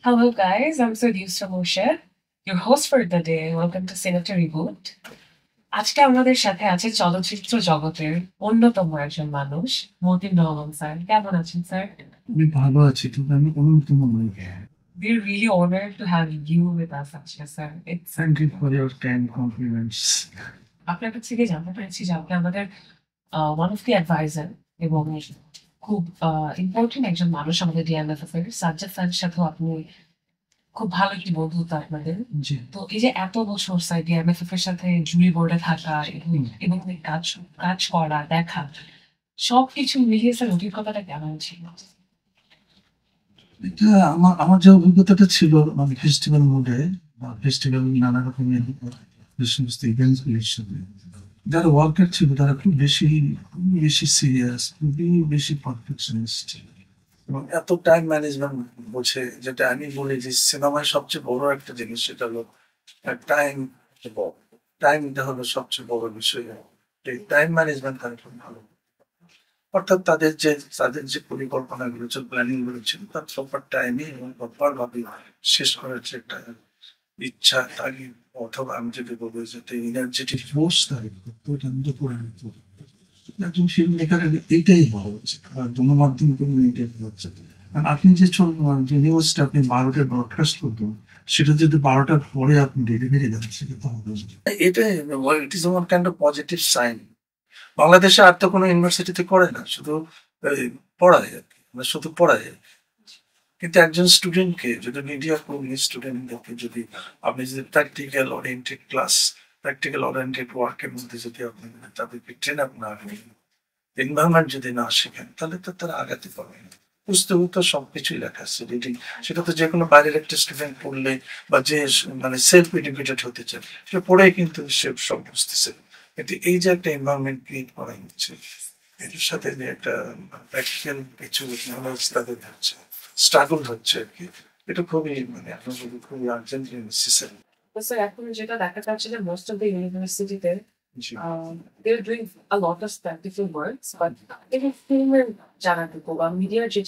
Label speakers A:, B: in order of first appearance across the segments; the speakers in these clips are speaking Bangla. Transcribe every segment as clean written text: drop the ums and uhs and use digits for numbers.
A: Hello, guys. I'm Seduce Moshe, your host for the day. Welcome to Senator Reboot. আজকে আমাদের সাথে আছে চলচ্চিত্র জগতের অন্যতম একজন মানুষ মতিন রহমান স্যার। কেমন আছেন স্যার?
B: আমি ভালো আছি, কিন্তু আমি অন্যতম নই।
A: We're really honored to have you with us, আজকে sir.
B: Thank you for your kind compliments.
A: আপনার কাছ থেকে জানতে পেরেছি যে আপনি আমাদের ওয়ান অফ দি অ্যাডভাইজার এবং খুব ইম্পর্টেন্ট একজন মানুষ আমাদের ডিএমএফএফ এর। সাজ্জাদ স্যারের সাথেও আপনি খুব ভালো একটি বন্ধুত্ব আপনাদের।
B: জি।
A: তো এই যে এত বছর স্যার ডিএমএফএফ এর সাথে জুরি বোর্ডে থাকা এবং কাজ কাজ করা দেখা সবকিছু মিলিয়ে স্যার অভিজ্ঞতাটা কেমন ছিল?
B: এটা আমার যে অভিজ্ঞতাটা ছিল, মানে ফেস্টিভ্যাল মোডে বা ফেস্টিভ্যাল নানা রকমের যে সমস্ত ইভেন্টস গুলির সাথে যারা ওয়ার্কার ছিল তারা খুব বেশি সিরিয়াস, খুবই বেশি পারফেকশনিস্ট এবং এত টাইম ম্যানেজমেন্ট বোঝে, যেটা আমি বলি যে সিনেমায় সবচেয়ে বড় একটা জিনিস সেটা হলো টাইম। টাইমটা হলো সবচেয়ে বড় বিষয়। এই টাইম ম্যানেজমেন্ট তারা খুব ভালো, অর্থাৎ তাদের যে পরিকল্পনাগুলো ছিল, প্ল্যানিং গুলো ছিল, তার প্রপার টাইমে এবং প্রপার ভাবে শেষ করার যে একটা ইচ্ছা থাকে, অথবা আমি যদি বলবো যে এনার্জেটিক ফোর্স থাকে, ওইটা কিন্তু করে নিতে হবে। একজন ফিল্ম মেকারের এইটাই হওয়া উচিত, আর গণমাধ্যম কোনো এইটাই হওয়া উচিত। আর আপনি যে নিউজটা আপনি 12টায় ব্রডকাস্ট করবেন, সেটা যদি 12টার পরে আপনি ডেলিভারি দেন, সেটা তো হবে না। এটাই it is one kind of positive sign. বাংলাদেশে আর তো কোনো ইউনিভার্সিটিতে করে না, শুধু পড়ায় আর কি, মানে শুধু পড়ায় আর কি। কিন্তু একজন স্টুডেন্টকে যদি মিডিয়া কর্মী স্টুডেন্টদেরকে যদি আপনি যদি practical oriented class, practical oriented ওয়ার্কের মধ্যে যদি আপনি তাদেরকে ট্রেন আপ না করেন, এনভায়রনমেন্ট যদি না শেখেন, তাহলে তো তারা আগাতে পারবে না। পুস্তকে তো সবকিছুই লেখা আছে, রিডিং। সেটা তো যে কোনো বাইরের একটা স্টুডেন্ট পড়লে বা যে মানে সেলফ এডুকেটেড হতে চায়, সে পড়েই কিন্তু সে সব বুঝতেছে। কিন্তু এই যে একটা এনভায়রনমেন্ট ক্রিয়েট করা হচ্ছে, এটার সাথে যে একটা প্র্যাকটিক্যাল কিছু নলেজ তাদের হচ্ছে, স্ট্রাগল হচ্ছে আর কি, এটা খুবই মানে এখন খুবই আর্জেন্টলি নেসেসারি।
A: স্যার এখন যেটা দেখা যাচ্ছে যে মোস্ট অফ দ্য ইউনিভার্সিটিতে
B: জি।
A: they're doing a lot of practical works, but এই যে ফিল্মের জায়গাটুকু বা মিডিয়ার যে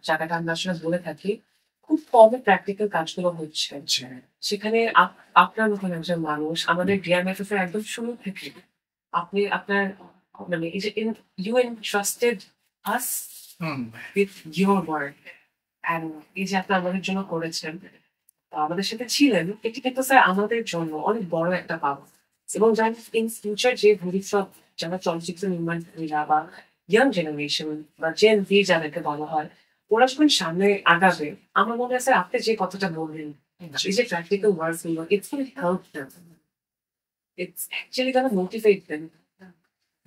A: জায়গাটা আমরা আসলে বলে থাকি, খুব কমই প্র্যাকটিক্যাল কাজগুলো হচ্ছে।
B: জি।
A: সেখানে আপনার মতন একজন মানুষ আমাদের ডিএমএফএফ এর একদম শুরু থেকে আপনি আপনার মানে এই যে you entrusted us
B: hmm.
A: With your work and এই যে আপনি আমাদের জন্য করেছেন, আমাদের সাথে ছিলেন, এটি কিন্তু স্যার আমাদের জন্য অনেক বড় একটা পাওয়া। এবং জানি ইন ফিউচার যে ভবিষ্যৎ যারা চলচ্চিত্র নির্মাণকারীরা বা ইয়াং জেনারেশন বা জেন জি যাদেরকে বলা হয়, ওরা যখন সামনে আগাবে, আমার মনে হয় স্যার আপনি যে কথাটা বললেন, এই যে প্র্যাকটিক্যাল ওয়ার্ক গুলো, it's will help them, it's actually gonna motivate them.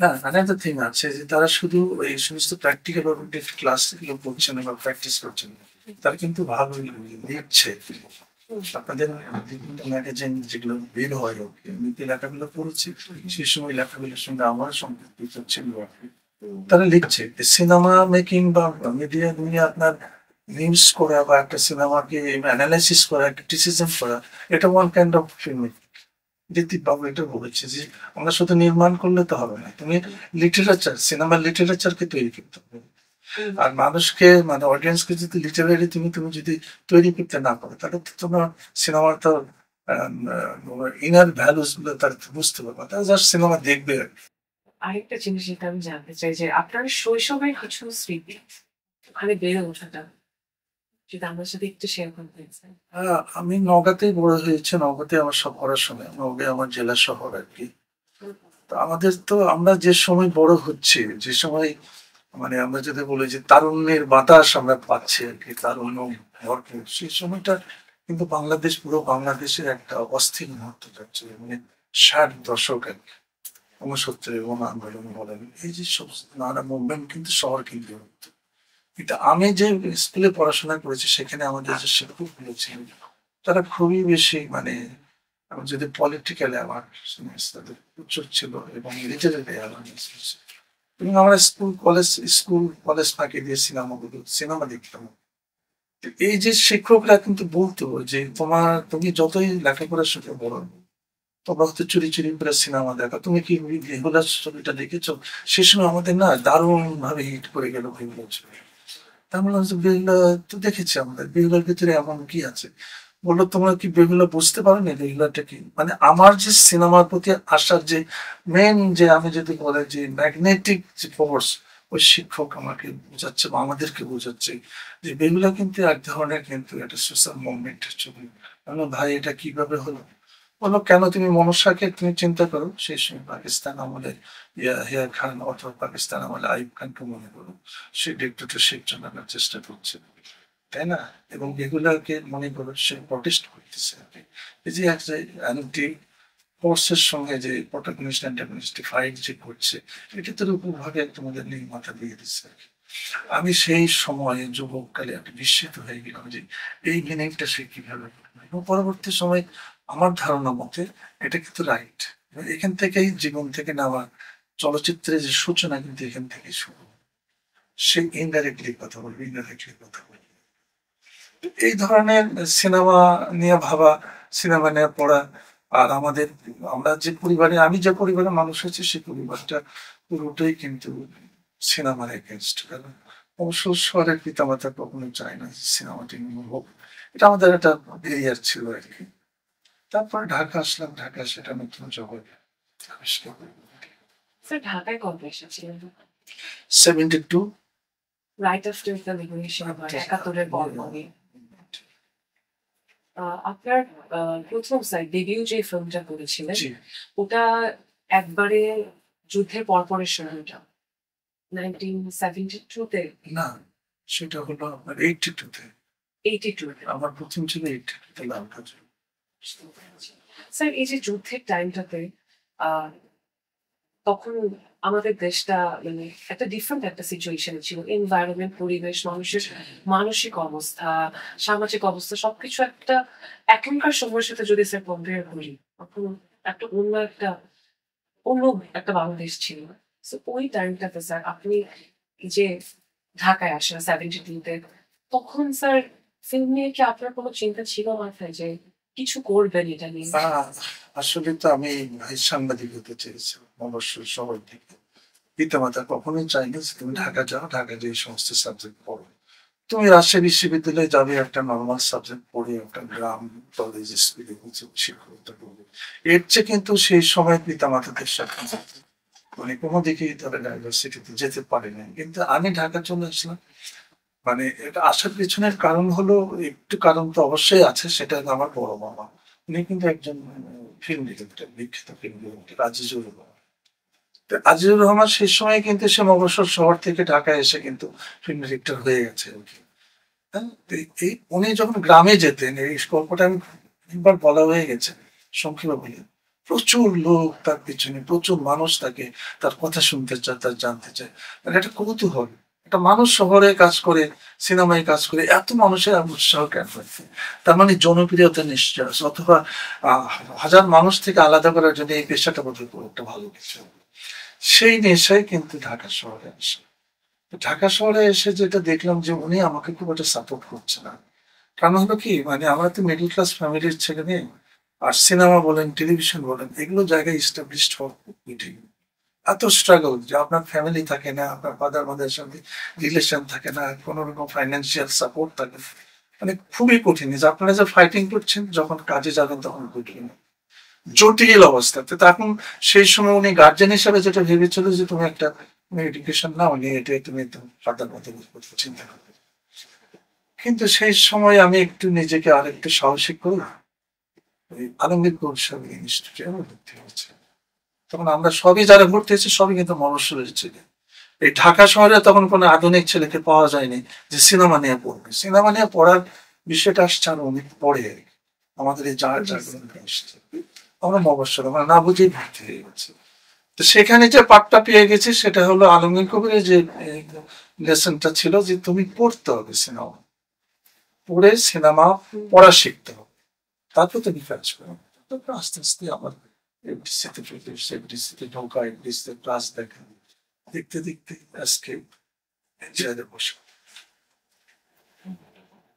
B: না, আরেকটা থিং আছে যে তারা শুধু এই সমস্ত প্র্যাকটিক্যাল ওরিয়েন্টেড ক্লাস গুলো করছে না বা প্র্যাকটিস করছে না, তারা কিন্তু ভালো লিখছে। আপনাদের বিভিন্ন ম্যাগাজিন যেগুলো বের হয়, আমি যে লেখাগুলো পড়েছি, সেই সময় লেখাগুলোর সঙ্গে আমার সম্পর্কিত ছিল আর কি। তারা লিখছে সিনেমা মেকিং বা মিডিয়া নিয়ে আপনার নিউজ করা বা একটা সিনেমাকে অ্যানালাইসিস করা, ক্রিটিসিজম করা, এটা one kind of film. Ritwik babu এটা বলেছে যে আমরা শুধু নির্মাণ করলে তো হবে না, তুমি লিটারেচার, সিনেমার লিটারেচারকে তৈরি করতে হবে। আর মানুষকে মানে অডিয়েন্সকে যদি লিটারেরি তুমি তুমি যদি তৈরি করতে না পারো, তাহলে তো তোমার সিনেমার তো ইনার ভ্যালুস গুলো তার বুঝতে পারবে, তারা জাস্ট সিনেমা দেখবে আর কি।
A: আরেকটা জিনিস যেটা আমি জানতে চাই যে আপনার শৈশবের কিছু স্মৃতি, ওখানে বেড়ে ওঠাটা যদি আমার সাথে একটু শেয়ার করতে চাই।
B: আমি নওগাঁতেই বড় হয়েছে, নওগাঁতে আমার সব পড়াশোনা, নওগাঁ আমার জেলা শহর আর কি। তো আমাদের তো আমরা যে সময় বড় হচ্ছে, যে সময় মানে আমরা যদি বলি যে তারুণ্যের বাতাস আমরা পাচ্ছি আর কি, তারুণ্য ভরপুর, সেই সময়টা কিন্তু বাংলাদেশ, পুরো বাংলাদেশের একটা অস্থির মুহূর্ত যাচ্ছে, মানে 60 দশক আর কি। 69 এবং আন্দোলন বলেন, এই যে সব নানা মুভমেন্ট কিন্তু শহর কিন্তু হতো। কিন্তু আমি যে স্কুলে পড়াশোনা করেছি, সেখানে আমাদের যে শিক্ষকগুলো ছিলেন, তারা খুবই বেশি মানে যদি পলিটিক্যাল অ্যাওয়ারনেস তাদের প্রচুর ছিল এবং লিটারেরি অ্যাওয়ারনেস ছিল। এবং আমরা স্কুল কলেজ ফাঁকি দিয়ে সিনেমা দেখতাম। তো এই যে শিক্ষকরা কিন্তু বলতো যে তুমি যতই লেখাপড়ার সাথে বড় হও, তোমরা হয়তো চুরি চুরি করে সিনেমা দেখা, তুমি কি বেহুলার ছবিটা দেখেছো? সে সময় আমাদের না দারুণ ভাবে হিট করে গেল বেহুলার ছবি। তার মানে হচ্ছে বেহুলা তো দেখেছি আমাদের, বেহুলার ভিতরে এমন কি আছে? বললো তোমরা কি বেহুলা বুঝতে পারো না বেহুলাটা কি? মানে আমার যে সিনেমার প্রতি আসার যে মেন, যে আমি যদি বলে যে ম্যাগনেটিক যে ফোর্স, ওই শিক্ষক আমাকে বোঝাচ্ছে বা আমাদেরকে বোঝাচ্ছে যে বেহুলা কিন্তু এক ধরনের কিন্তু একটা সোশ্যাল মুভমেন্টের ছবি। আমি ভাই এটা কিভাবে হলো? বললো কেন, তুমি মনসাকে তুমি চিন্তা করো, সেই সময় পাকিস্তান আমলে হিয়া খান অথবা পাকিস্তান আমলে আইব খানকে মনে করো, সে ডিক্টেটরশিপ চালানোর চেষ্টা করছে, তাই না? এবং এগুলাকে মনে করো সে প্রটেস্ট করতেছে আর কি। এই যে একটা অ্যান্টি ফোর্সের সঙ্গে যে প্রোটাগনিস্ট অ্যান্টাগনিস্ট ফাইট যে করছে, এটা তো রূপভাগে তোমাদের নির্মাতা দিয়ে দিচ্ছে আর কি। আমি সেই সময়ে যুবককালে আমি বিস্মিত হয়ে গেলাম যে এই মিনিংটা সে কিভাবে করলো। এবং পরবর্তী সময় আমার ধারণা মতে এটা কিন্তু রাইট। এখান থেকেই জীবন থেকে নেওয়া চলচ্চিত্রের যে সূচনা কিন্তু এখান থেকেই শুরু। সে ইনডাইরেক্টলি কথা বলবে, ইনডাইরেক্টলি কথা বলবে। এই ধরনের সিনেমা নিয়ে ভাবা, সিনেমা নিয়ে পড়া। আর আমাদের, আমরা যে পরিবারে, আমি যে পরিবারে মানুষ হয়েছি সেই পরিবারটা পুরোটাই কিন্তু সিনেমার এগেনস্ট। কারণ অবশ্য শহরের পিতামাতা কখনো চায় না যে সিনেমাটি নির্মূল হোক। এটা আমাদের একটা এরিয়ার ছিল আর কি। তারপর ঢাকা আসলাম, ঢাকা সেটা নতুন জগৎ আবিষ্কার করলাম।
A: স্যার ঢাকায় কবে এসেছিলেন?
B: 72।
A: রাইট আফটার দ্য লিবারেশন হয়, 71-এর পরপরই। আপনার প্রথম স্যার ডেবিউ যে ফিল্মটা করেছিলেন,
B: জি
A: ওটা একবারে যুদ্ধের পরপরের সময়টা, 1972-তে,
B: না, সেটা হলো আপনার 82-তে।
A: 82-তে।
B: আমার প্রথম ছিল 82-তে লাল কাজল।
A: স্যার এই যে যুদ্ধের টাইমটাতে তখন আমাদের দেশটা মানে একটা ডিফারেন্ট একটা সিচুয়েশনে ছিল, এনভায়রনমেন্ট, পরিবেশ, মানুষের মানসিক অবস্থা, সামাজিক অবস্থা সবকিছু একটা এখনকার সময়ের সাথে যদি স্যার কম্পেয়ার করি, তখন একটা অন্য একটা বাংলাদেশ ছিল। তো ওই টাইমটাতে স্যার আপনি এই যে ঢাকায় আসেন 72-তে, তখন স্যার ফিল্ম নিয়ে কি আপনার কোনো চিন্তা ছিল মাথায় যে কিছু করবেন এটা নিয়ে?
B: আসলে তো আমি ভাই সাংবাদিক হতে চেয়েছিলাম অবশ্য শহর থেকে। পিতামাতা কখনোই চাইনি যে তুমি ঢাকা যাও, ঢাকা যে সমস্ত সাবজেক্ট পড়ো। তুমি রাজশাহী বিশ্ববিদ্যালয়ে যাবে, একটা নর্মাল সাবজেক্ট পড়ে একটা গ্রাম কলেজ স্কুলে শিক্ষকতা করবে। এর চেয়ে কিন্তু সেই সময় পিতামাতাদের সাথে মানে কোনো দিকেই তারা ডাইভার্সিটিতে যেতে পারে না। কিন্তু আমি ঢাকা চলে আসলাম। মানে এটা আসার পিছনের কারণ হলো, একটু কারণ তো অবশ্যই আছে, সেটা হলো আমার বড় মামা। উনি কিন্তু একজন ফিল্ম ডিরেক্টর, বিখ্যাত ফিল্ম ডিরেক্টর আজিজুর রহমান। তো আজিজুর রহমান সেই সময় কিন্তু সে মফস্বল শহর থেকে ঢাকায় এসে কিন্তু ফিল্ম ডিরেক্টর হয়ে গেছে আর কি। হ্যাঁ, তো এই উনি যখন গ্রামে যেতেন, এই গল্পটা আমি একবার বলা হয়ে গেছে সংক্ষেপে বলি, প্রচুর লোক তার পিছনে, প্রচুর মানুষ তাকে, তার কথা শুনতে চায়, তার জানতে চায়। মানে একটা কৌতূহল, একটা মানুষ শহরে কাজ করে, সিনেমায় কাজ করে, এত মানুষের উৎসাহ কেন হয়েছে? তার মানে জনপ্রিয়তা নিশ্চয় আছে, অথবা আহ, হাজার মানুষ থেকে আলাদা করার জন্য এই পেশাটা বোধ হয় একটা ভালো কিছু। সেই নেশায় কিন্তু ঢাকা শহরে আসে। ঢাকা শহরে এসে যেটা দেখলাম যে উনি আমাকে খুব একটা সাপোর্ট করছে না। কারণ হলো কি, মানে আমরা তো মিডল ক্লাস ফ্যামিলির ছেলে মেয়ে। আর সিনেমা বলেন, টেলিভিশন বলেন, এগুলো জায়গায় ইস্টাবলিশড হওয়া খুব কঠিন। এত স্ট্রাগল যে আপনার ফ্যামিলি থাকে না, আপনার ফাদার মাদারের সঙ্গে রিলেশন থাকে না, কোনো রকম ফাইন্যান্সিয়াল সাপোর্ট থাকে না। মানে খুবই কঠিন, যে আপনারা যে ফাইটিং করছেন যখন কাজে যাবেন তখন কঠিন, জটিল অবস্থাতে। তখন সেই সময় উনি গার্জেন হিসাবে যেটা ভেবেছিল যে তুমি একটা এডুকেশন নাও, নিয়ে এটা তুমি ফাদার মাদারের কথা চিন্তা করবে। কিন্তু সেই সময় আমি একটু নিজেকে আর একটু সাহসী করে ওই আলমগীর কৌশল ইনস্টিটিউটে আমি ভর্তি হয়েছি। তখন আমরা সবই যারা ভর্তি হয়েছি সবই কিন্তু মফস্বলের ছেলে। এই ঢাকা শহরে তখন কোনো আধুনিক ছেলেকে পাওয়া যায়নি যে সিনেমা নিয়ে পড়বে। সিনেমা নিয়ে পড়ার বিষয়টা আসছে আরো অনেক পরে আর কি। আমাদের এই জাগরণ আসছে, আমরা মফস্বল, আমরা না বুঝেই ভর্তি হয়ে গেছি। তো সেখানে যে পাঠটা পেয়ে গেছি সেটা হলো আলমগীর কবিরের যে লেসনটা ছিল যে তুমি পড়তে হবে সিনেমা, পড়ে সিনেমা পড়া শিখতে হবে, তারপর তুমি কাজ করো। তারপর আস্তে আস্তে আমার এফডিসিতে চলে, এফডিসিতে ঢোকা, এফডিসিতে ক্লাস দেখা, দেখতে দেখতে আজকে জায়গায় বসে।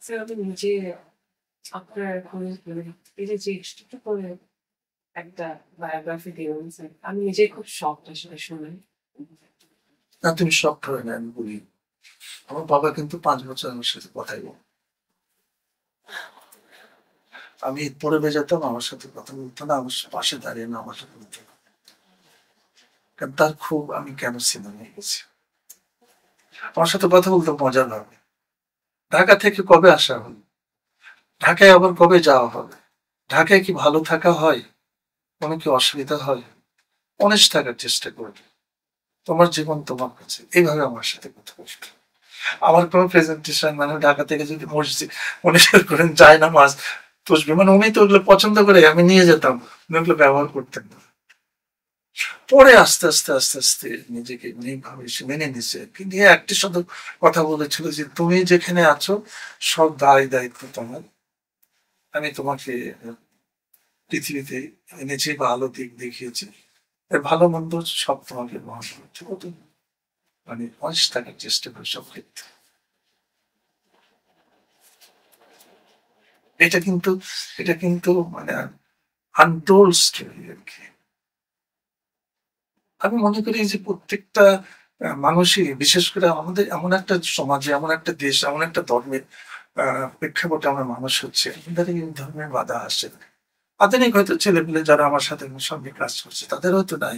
A: স্যার আমি নিজে আপনার মানে এই যে একটু করে একটা বায়োগ্রাফি দিলেন স্যার, আমি নিজেই খুব শকড আসলে শুনে।
B: না তুমি সব ধরে না, আমি বলি আমার বাবা কিন্তু 5 বছর আমার সাথে কথাই বল, আমি ঈদ পরে যেতাম, আমার সাথে কথা বলতো না, আমার পাশে দাঁড়িয়ে না আমার সাথে বলতো না। কারণ তার খুব আমি কেন সিনেমায় গেছি, আমার সাথে কথা বলতে মজা লাগে। ঢাকা থেকে কবে আসা হলো, ঢাকায় আবার কবে যাওয়া হবে, ঢাকায় কি ভালো থাকা হয়, কোনো কি অসুবিধা হয়, অনেস্ট থাকার চেষ্টা করবে, তোমার জীবন তোমার কাছে, এইভাবে আমার সাথে কথা বলতো। আমার কোনো প্রেজেন্টেশন মানে ঢাকা থেকে যদি মসজিদ মনে করেন যায় না মাছ তসবি, মানে উনি তো ওগুলো পছন্দ করে, আমি নিয়ে যেতাম, উনি ওগুলো ব্যবহার করতেন না। পরে আস্তে আস্তে আস্তে আস্তে নিজেকে ভাবে সে মেনে নিছে, কিন্তু একটি শুধু কথা বলেছিল যে তুমি যেখানে আছো সব দায় দায়িত্ব তোমার, আমি তোমাকে পৃথিবীতে এনেছি, ভালো দিক দেখিয়েছি, এর ভালো মন্দ সব তোমাকে বহন করতে হতো, মানে অনেক থাকার চেষ্টা করি সব ক্ষেত্রে। এটা কিন্তু এটা কিন্তু মানে আনটোল্ড স্টোরি আর কি। আমি মনে করি যে প্রত্যেকটা মানুষই, বিশেষ করে আমাদের এমন একটা সমাজে, এমন একটা দেশ, এমন একটা ধর্মের প্রেক্ষাপটে আমরা মানুষ হচ্ছে, আমাদের এই ধর্মের বাধা আসে। আধুনিক হয়তো ছেলেপেলে যারা আমার সাথে আমার সঙ্গে কাজ করছে তাদের হয়তো নাই,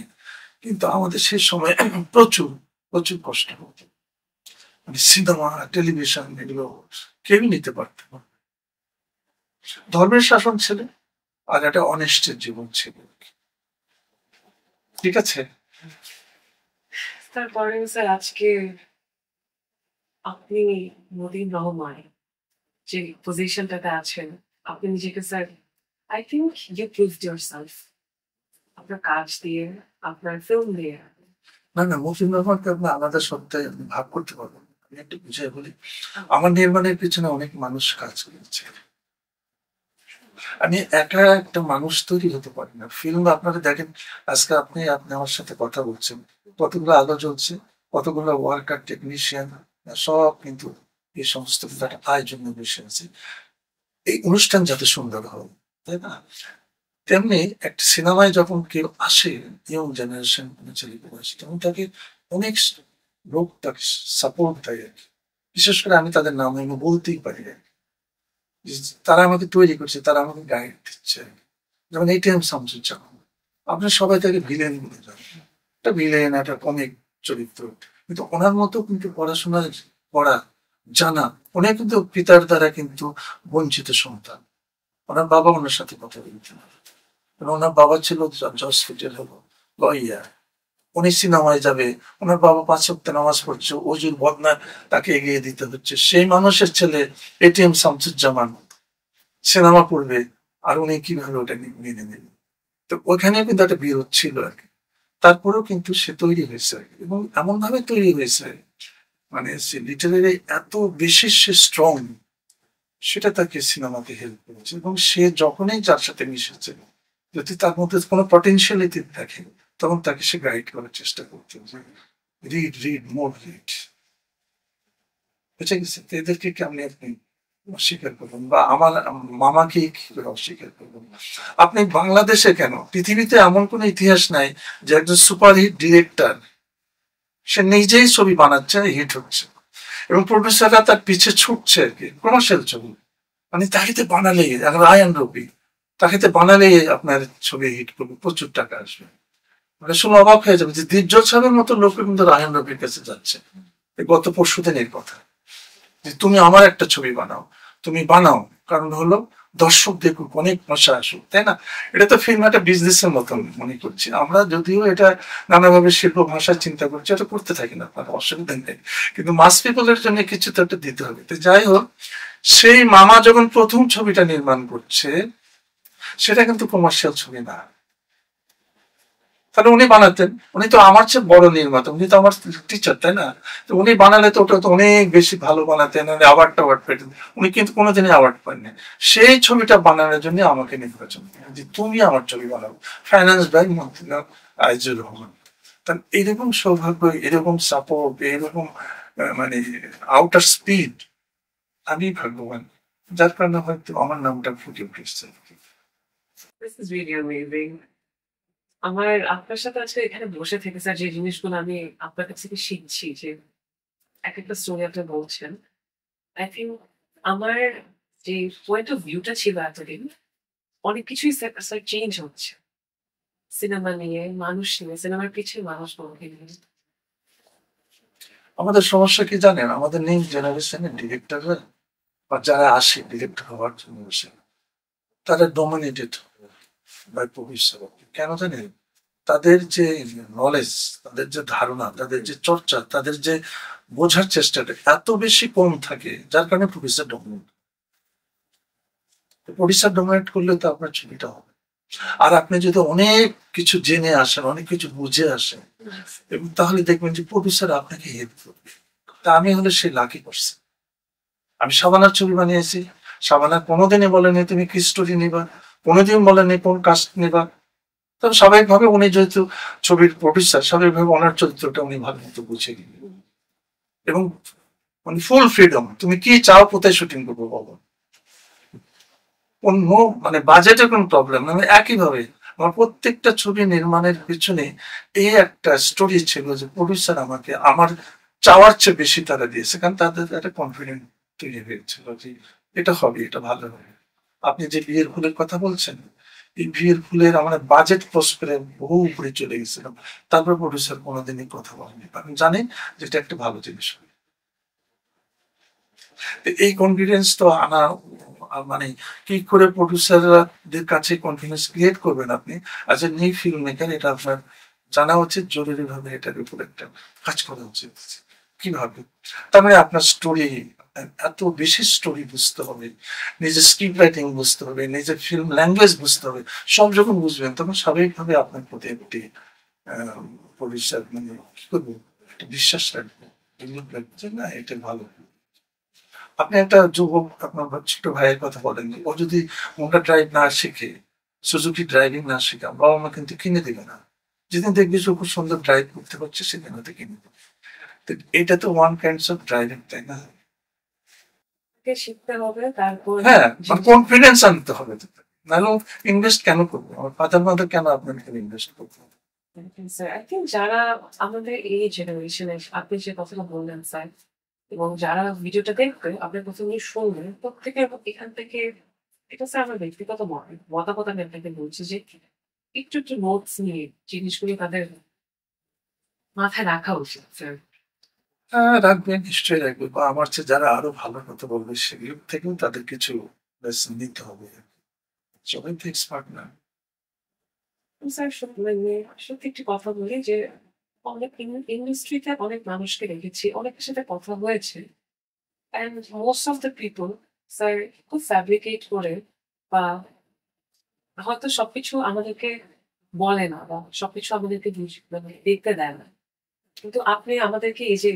B: কিন্তু আমাদের সেই সময় প্রচুর প্রচুর কষ্ট হতো। মানে সিনেমা, টেলিভিশন এগুলো কেউই নিতে পারতো না। ধর্মের শাসন ছিল, আর একটা অনিষ্টের জীবন ছিল। ঠিক আছে।
A: তারপরে স্যার আজকে আপনি মতিন রহমান যে পজিশনটাতে আছেন, আপনি নিজেকে sir I think you proved yourself আপনার কাজ দিয়ে, আপনার ফিল্ম দিয়ে।
B: না না, মফিজ রহমানকে আপনি আলাদা সত্তায় আপনি ভাগ করতে পারবেন না। আমি একটু বুঝাই বলি, আমার নির্মাণের পিছনে অনেক মানুষ কাজ করেছে। আমি একা একটা মানুষ তৈরি হতে পারি না। ফিল্ম আপনারা দেখেন, আজকে আপনি আপনি আমার সাথে কথা বলছেন, কতগুলো আলো জ্বলছে, কতগুলো ওয়ার্কার, টেকনিশিয়ান, সব কিন্তু এই সমস্ত কিছু একটা আয়োজন বসে আছে এই অনুষ্ঠান যাতে সুন্দর হয়, তাই না? তেমনি একটা সিনেমায় যখন কেউ আসে, ইয়ং জেনারেশন ছেলে আসে, তখন তাকে অনেক লোক তাকে সাপোর্ট দেয় আর কি। বিশেষ করে আমি তাদের নাম আমি বলতেই পারি আর কি। তারা আমাকে তৈরি করছে, তারা আমাকে গাইড দিচ্ছে। যেমন এটিএম শামসুজ্জামান, আপনি সবাই তাকে ভিলেন বলে জানেন, একটা ভিলেন, একটা কমিক চরিত্র, কিন্তু ওনার মতো কিন্তু পড়াশোনা করা জানা, উনি কিন্তু পিতার দ্বারা কিন্তু বঞ্চিত সন্তান। ওনার বাবা ওনার সাথে কথা বলতেন, ওনার বাবা ছিল হসপিটাল হলো লয়ার, উনি সিনেমায় যাবে, ওনার বাবা 5 ওয়াক্ত নামাজ পড়ছে, অজুর বদনা তাকে এগিয়ে দিতে হচ্ছে, সেই মানুষের ছেলে এটিএম শামসুজ্জামান সিনেমা করবে, আর উনি কিভাবে ওটা মেনে নেবেন? তো ওখানে কিন্তু একটা বিরোধ ছিল আর কি। তারপরেও কিন্তু সে তৈরি হয়েছে, এবং এমন ভাবে তৈরি হয়েছে, মানে সে লিটারেরি এত বেশি সে স্ট্রং, সেটা তাকে সিনেমাতে হেল্প করেছে। এবং সে যখনই যার সাথে মিশেছে, যদি তার মধ্যে কোনো পটেনশিয়ালিটি দেখে, তখন তাকে সে গাইড করার চেষ্টা করতে, রিড রিড মোর রিড, বুঝে গেছে? তো এদেরকে কেমনি আপনি অস্বীকার করবেন, বা আমার মামাকে কি করে অস্বীকার করবেন? আপনি বাংলাদেশে কেন, পৃথিবীতে এমন কোন ইতিহাস নাই যে একজন সুপারহিট ডিরেক্টর সে নিজেই ছবি বানাচ্ছে, হিট হচ্ছে, এবং প্রডিউসাররা তার পিছে ছুটছে আর কি, কমার্শিয়াল ছবি। মানে তাকে বানালেই, এখন আয়ান রবি, তাকে বানালেই আপনার ছবি হিট করবে, প্রচুর টাকা আসবে। মানে শুনে অবাক হয়ে যাবে যে দীপজল সাহেবের মতো লোক কিন্তু রায়ান রবির কাছে যাচ্ছে। গত পরশু দিনের কথা, যে তুমি আমার একটা ছবি বানাও, তুমি বানাও, কারণ হলো দর্শক দেখুক, অনেক মশা আসুক, তাই না? এটা তো ফিল্ম একটা বিজনেসের মতন মনে করছি আমরা, যদিও এটা নানাভাবে শিল্প ভাষায় চিন্তা করছি, এটা করতে থাকি না, আপনার অসুবিধা নেই, কিন্তু মাস পিপলের জন্য কিছু তো একটা দিতে হবে। তো যাই হোক, সেই মামা যখন প্রথম ছবিটা নির্মাণ করছে, সেটা কিন্তু কমার্শিয়াল ছবি না। তাহলে উনি বানাতেন, উনি তো আমার চেয়ে বড় নির্মাতা, উনি তো আমার টিচার, তাই না? তো উনি বানালে তো ওটা তো অনেক বেশি ভালো বানাতেন, অ্যাওয়ার্ড টাওয়ার্ড পেতেন। উনি কিন্তু কোনোদিনই অ্যাওয়ার্ড পাননি। সেই ছবিটা বানানোর জন্য আমাকে নির্বাচন করেন যে তুমি আমার ছবি বানাবো, ফাইন্যান্স বাই মন্ত্রীলাল আইজুর রহমান। তাহলে এরকম সৌভাগ্য, এরকম সাপোর্ট, এরকম মানে আউটার স্পিড, আমি ভাগ্যবান, যার কারণে হয়তো আমার নামটা ফুটে উঠেছে।
A: This is really amazing. আমার আপনার সাথে আজকে এখানে বসে থেকে স্যার যে জিনিসগুলো আমি আপনার কাছ থেকে শিখছি, যে এক একটা স্টোরি আপনি বলছেন, আই থিঙ্ক আমার যে পয়েন্ট অফ ভিউটা ছিল এতদিন, অনেক কিছুই স্যার চেঞ্জ হচ্ছে সিনেমা নিয়ে, মানুষ নিয়ে, সিনেমার পিছিয়ে মানুষগুলোকে নিয়ে।
B: আমাদের সমস্যা কি জানেন, আমাদের নিউ জেনারেশনের ডিরেক্টররা বা যারা আসে ডিরেক্টর হওয়ার জন্য আসে, তারা ডমিনেটেড বাই প্রডিউসার। কেন জানেন? তাদের যে নলেজ, তাদের যে ধারণা, তাদের যে চর্চা, তাদের যে বোঝার চেষ্টাটা এত বেশি কম থাকে, যার কারণে প্রডিউসার ডমিনেট করলে তো আপনার ছবিটা হবে। আর আপনি যদি অনেক কিছু জেনে আসেন, অনেক কিছু বুঝে আসেন, এবং তাহলে দেখবেন যে প্রডিউসার আপনাকে হেল্প করবে। তা আমি হলে সেই লাকি পারসন। আমি শাবানার ছবি বানিয়েছি, শাবানা কোনোদিনই বলেনি তুমি কি স্টোরি নিবা, কোনোদিন বলেনি কোন কাস্ট নিবা। তবে স্বাভাবিকভাবে উনি যেহেতু ছবির প্রডিউসার, স্বাভাবিকভাবে ওনার চরিত্রটা উনি ভালো মতো বুঝে গেলেন। এবং মানে ফুল ফ্রিডম, তুমি কি চাও, কোথায় শুটিং করবো বলো, কোন মানে বাজেটের কোনো প্রবলেম না। আমি একইভাবে আমার প্রত্যেকটা ছবি নির্মাণের পিছনে এই একটা স্টোরি ছিল যে প্রডিউসার আমাকে আমার চাওয়ার চেয়ে বেশি তারা দিয়েছে, কারণ তাদের একটা কনফিডেন্ট তৈরি হয়েছিল যে এটা হবে, এটা ভালো হবে। আপনি যে বিয়ের ফুলের কথা বলছেন, এই বিয়ের ফুলের আমার বাজেট ক্রস করে বহু উপরে চলে গেছিলাম, তারপর প্রডিউসার কোনোদিনই কথা বলেনি, আমি জানি যে এটা একটা ভালো জিনিস হবে। তো এই কনফিডেন্স তো আনা মানে কি করে প্রডিউসারদের কাছে কনফিডেন্স ক্রিয়েট করবেন আপনি as a new film maker, এটা আপনার জানা উচিত, জরুরি ভাবে এটার উপর একটা কাজ করা উচিত। কিভাবে? তার মানে আপনার স্টোরি, এত বেশি স্টোরি বুঝতে হবে, নিজের স্ক্রিপ্ট রাইটিং বুঝতে হবে, নিজের ফিল্ম ল্যাঙ্গুয়েজ বুঝতে হবে। সব যখন বুঝবেন তখন স্বাভাবিকভাবে আপনার প্রতি একটি প্রডিউসার মানে কি করবো, একটা বিশ্বাস রাখবে, যে না এটা ভালো। আপনি একটা যুবক, আপনার ছোট ভাইয়ের কথা বলেন, ও যদি মোটর ড্রাইভ না শিখে, সুজুকি ড্রাইভিং না শিখে, বাবা মা কিন্তু কিনে দেবে না। যেদিন দেখবি যে খুব সুন্দর ড্রাইভ করতে পারছে, সেদিন হয়তো কিনে দেবে। তো এটা তো ওয়ান কাইন্ডস অফ ড্রাইভিং, তাই না?
A: শিখতে হবে, তারপর
B: হ্যাঁ, মানে কনফিডেন্স আনতে হবে। নাহলে ইনভেস্ট কেন করবো, আমার ফাদার মাদার কেন আপনার ইনভেস্ট করবো?
A: স্যার আই থিঙ্ক যারা আমাদের এই জেনারেশনের, আপনি যে কথাটা বললেন স্যার, এবং যারা ভিডিওটা দেখবে, আপনার কথাগুলো শুনবে, প্রত্যেকের এখান থেকে, এটা স্যার আমার ব্যক্তিগত মতামত আমি আপনাকে বলছি যে একটু একটু নোটস নিয়ে জিনিসগুলো তাদের মাথায় রাখা উচিত স্যার।
B: হ্যাঁ, রাখবে, নিশ্চয়ই রাখবে, বা আমার চেয়ে যারা আরো ভালো কথা বলবে সেগুলো থেকেও তাদের কিছু লেসন নিতে হবে। সবাই তো এক্সপার্ট না।
A: স্যার মানে সত্যি একটি কথা বলি যে অনেক ইন্ডাস্ট্রিতে অনেক মানুষকে দেখেছি, অনেকের সাথে কথা হয়েছে, and most of the people sir খুব ফ্যাব্রিকেট করে, বা হয়তো সবকিছু আমাদেরকে বলে না, বা সবকিছু আমাদেরকে মানে দেখতে দেয় না। কিন্তু আপনি আমাদেরকে এই যে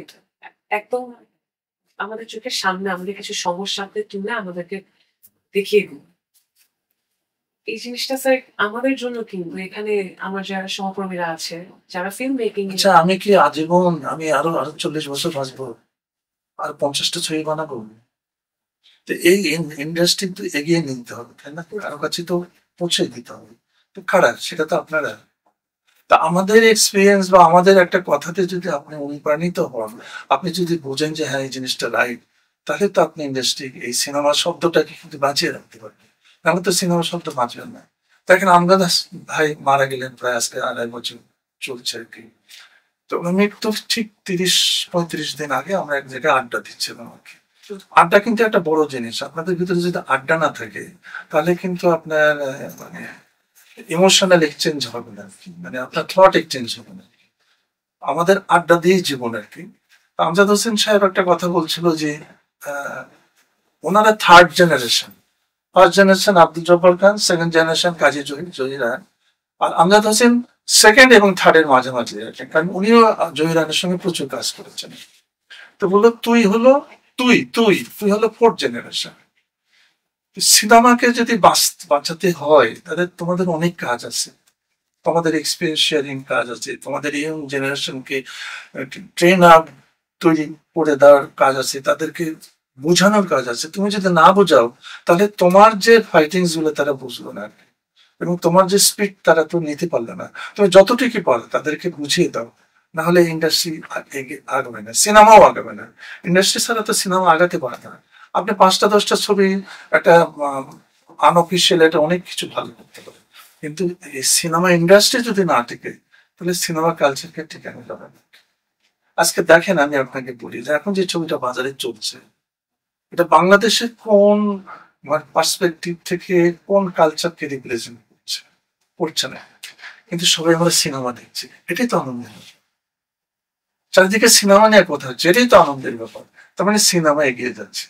A: একদম আমাদের চোখের সামনে আমাদের কিছু সমস্যাতে তুলে আমাদেরকে দেখিয়ে দিন, এই জিনিসটা স্যার আমাদের জন্য কিন্তু এখানে আমার যারা সহকর্মীরা আছে, যারা ফিল্ম মেকিং,
B: আচ্ছা, আমি কি আজীবন আমি আরো আরো 40 বছর বাঁচবো আর 50টা ছবি বানাবো? তো এই ইন্ডাস্ট্রি তো এগিয়ে নিতে হবে, তাই না? কারো কাছে তো পৌঁছে দিতে হবে। তো খারাপ সেটা তো আপনারা। তা আমাদের এক্সপিরিয়েন্স বা আমাদের একটা কথাতে যদি আপনি অনুপ্রাণিত হন, আপনি যদি বোঝেন যে হ্যাঁ এই জিনিসটা রাইট, তাহলে তো আপনি ইন্ডাস্ট্রি, এই সিনেমা শব্দটাকে কিন্তু বাঁচিয়ে রাখতে পারবেন। নাহলে তো সিনেমা শব্দ বাঁচবে না। দেখেন আমজাদ ভাই মারা গেলেন প্রায় আজকে 2.5 বছর চলছে আর কি। তো মৃত্যুর ঠিক 30-35 দিন আগে আমরা এক জায়গায় আড্ডা দিচ্ছিলাম আর কি। আড্ডা কিন্তু একটা বড় জিনিস। আপনাদের ভিতরে যদি আড্ডা না থাকে, তাহলে কিন্তু আপনার মানে ইমোশনাল এক্সচেঞ্জ হবে না আর কি, মানে আপনার থট এক্সচেঞ্জ হবে না। আমাদের আড্ডা দিয়েই জীবন আর কি। আমজাদ হোসেন সাহেব একটা কথা বলছিল যে আহ, ওনারা third generation. First generation Abdul Jabbar Khan, second generation Kazi Zahiran, আর আমজাদ হোসেন সেকেন্ড এবং থার্ডের মাঝামাঝি আর কি, কারণ উনিও জহিরানের সঙ্গে প্রচুর কাজ করেছেন। তো বললো তুই তুই তুই হলো ফোর্থ জেনারেশন। সিনেমাকে যদি বাঁচাতে হয়, তাহলে তোমাদের অনেক কাজ আছে, তোমাদের এক্সপিরিয়েন্স শেয়ারিং কাজ আছে, তোমাদের ইয়ং জেনারেশনকে ট্রেন আপ তৈরি করে দেওয়ার কাজ আছে, তাদেরকে বোঝানোর কাজ আছে। তুমি যদি না বোঝাও, তাহলে তোমার যে ফাইটিংস গুলো তারা বুঝলো না, এবং তোমার যে স্পিড তারা তো নিতে পারলো না। তুমি যতটুকু পারো তাদেরকে বুঝিয়ে দাও, না হলে ইন্ডাস্ট্রি আগাবে না, সিনেমাও আগাবে না। ইন্ডাস্ট্রি ছাড়া তো সিনেমা আগাতে পারে না। আপনি 5টা 10টা ছবি একটা আনঅফিসিয়াল এটা অনেক কিছু ভালো করতে পারে, কিন্তু এই সিনেমা ইন্ডাস্ট্রি যদি না টিকে তাহলে সিনেমা কালচারকে টিকানো যাবে না। আজকে দেখেন, আমি আপনাকে বলি যে এখন যে ছবিটা বাজারে চলছে, এটা বাংলাদেশে কোন পার্সপেক্টিভ থেকে কোন কালচারকে রিপ্রেজেন্ট করছে, করছে না, কিন্তু সবাই আমরা সিনেমা দেখছি, এটাই তো আনন্দের ব্যাপার। চারিদিকে সিনেমা নিয়ে কথা হচ্ছে, এটাই তো আনন্দের ব্যাপার। তার মানে সিনেমা এগিয়ে যাচ্ছে।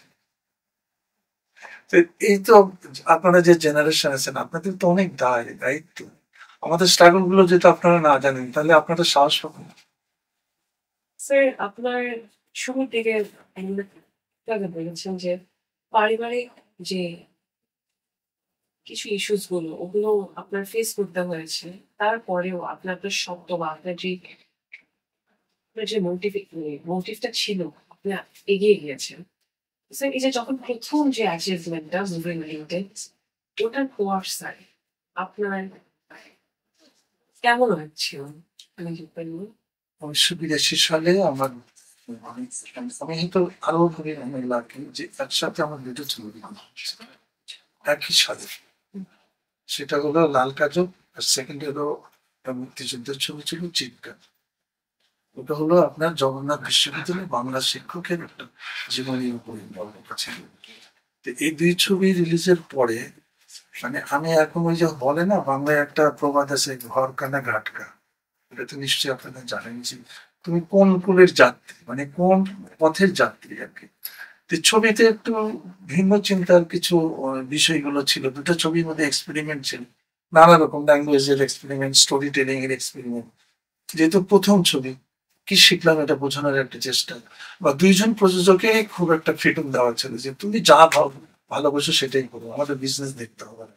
B: তো এই তো আপনারা যে জেনারেশন আছেন, আপনাদের তো অনেক দায়িত্ব। আমাদের স্ট্রাগল গুলো যদি আপনারা না জানেন তাহলে আপনাদের সাহস পাবেন না।
A: স্যার, আপনার শুরুর দিকে আগে বলেছেন যে পারিবারিক যে কিছু ইস্যুস গুলো ওগুলো আপনার ফেস করতে হয়েছে, তারপরেও আপনার একটা শব্দ বা আপনার যে মোটিভটা ছিল, আপনি এগিয়ে গিয়েছেন। স্যার, এই যে যখন প্রথম যে অ্যাচিভমেন্টটা মুভি রিলেটেড, ওটার পর স্যার আপনার কেমন হচ্ছিল? আমি কি বলবো?
B: 1982 সালে আমার আমি আমি হয়তো আরো ধরে আমার লাগে যে একসাথে আমার দুটো ছবি বানানো হয়েছে একই সাথে। সেটা হলো লাল কাজল, আর সেকেন্ড হলো একটা মুক্তিযুদ্ধের ছবি ছিল চিৎকার। ওটা হলো আপনার জগন্নাথ বিশ্ববিদ্যালয় বাংলা শিক্ষকের একটা জীবনী উপরে গল্প ছিল। তো এই দুই ছবি রিলিজের পরে মানে আমি এখন ওই যে বলে না, বাংলায় একটা প্রবাদ আছে, ঘর কানা ঘাটকা। এটা তো নিশ্চয়ই আপনারা জানেন যে তুমি কোন কুলের যাত্রী, মানে কোন পথের যাত্রী আর কি। তো ছবিতে একটু ভিন্ন চিন্তার কিছু বিষয়গুলো ছিল, দুটো ছবির মধ্যে এক্সপেরিমেন্ট ছিল, নানা রকম ল্যাঙ্গুয়েজের এক্সপেরিমেন্ট, স্টোরি টেলিং এর এক্সপেরিমেন্ট। যেহেতু প্রথম ছবি, কি শিখলাম এটা বোঝানোর একটা চেষ্টা, বা দুইজন প্রযোজকে খুব একটা ফ্রিডম দেওয়া ছিল যে তুমি যা ভালোবাসো সেটাই করো, আমাদের বিজনেস দেখতে হবে না।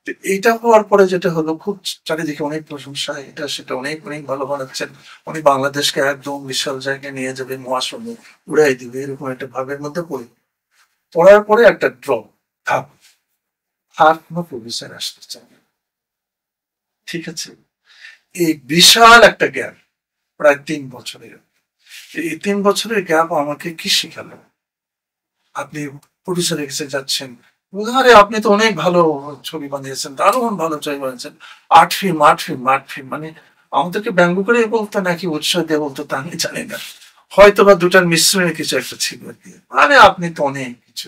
B: তো এইটা হওয়ার পরে যেটা হলো, খুব চারিদিকে অনেক প্রশংসা, এটা সেটা অনেক অনেক ভালো বানাচ্ছেন, উনি বাংলাদেশকে একদম বিশাল জায়গায় নিয়ে যাবে, মহাশূন্য উড়াই দিবে, এরকম একটা ভাবের মধ্যে পড়ি। পড়ার পরে একটা ড্রপ, থাক, আর কোনো প্রডিউসার আসতে চায় না। ঠিক আছে, এই বিশাল একটা গ্যাপ, প্রায় 3 বছরের। এই 3 বছরের গ্যাপ আমাকে কি শিখালো? আপনি প্রডিউসারের কাছে যাচ্ছেন, আরে আপনি তো অনেক ভালো ছবি বানিয়েছেন, দারুণ ভালো ছবি বানিয়েছেন, 8 ফিল্ম 8 ফিল্ম 8 ফিল্ম, মানে আমাদেরকে ব্যঙ্গ করে বলতো নাকি উৎসাহ দিয়ে বলতো তা আমি জানি না, হয়তো বা দুটার মিশ্রণে কিছু একটা ছিল আর কি। আরে আপনি তো অনেক কিছু,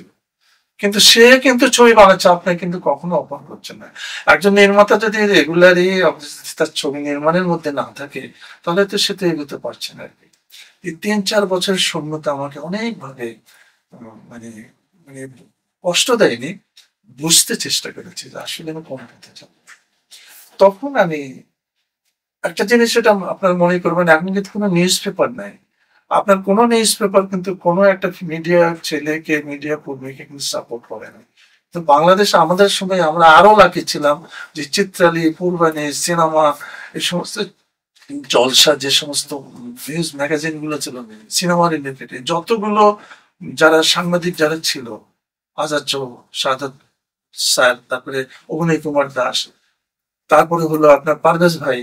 B: কিন্তু সে কিন্তু ছবি বানাচ্ছে, আপনার কিন্তু কখনো অপমান করছে না। একজন নির্মাতা যদি রেগুলারই তার ছবি নির্মাণের মধ্যে না থাকে, তাহলে তো সে তো এগোতে পারছে না আর কি। এই 3-4 বছরের শূন্যতা আমাকে অনেক ভাবে মানে মানে কষ্ট দেয়নি, বুঝতে চেষ্টা করেছি যে আসলে আমি কোন পথে যাব। তখন আমি একটা জিনিস, সেটা আপনার মনে করবেন, এখন কিন্তু কোনো নিউজ পেপার নাই, আপনার কোনো নিউজ পেপার কিন্তু কোনো একটা মিডিয়া ছেলেকে, মিডিয়া কর্মীকে কিন্তু সাপোর্ট করে না। তো বাংলাদেশে আমাদের সময় আমরা আরো লাকি ছিলাম যে চিত্রালী, পূর্বাণী, সিনেমা, এই সমস্ত জলসা, যে সমস্ত নিউজ ম্যাগাজিন গুলো ছিল সিনেমা রিলেটেড, যতগুলো যারা সাংবাদিক যারা ছিল, আচার্য, সাদাত স্যার, তারপরে অভিনয় কুমার দাস, তারপরে হলো আপনার পারভেজ ভাই,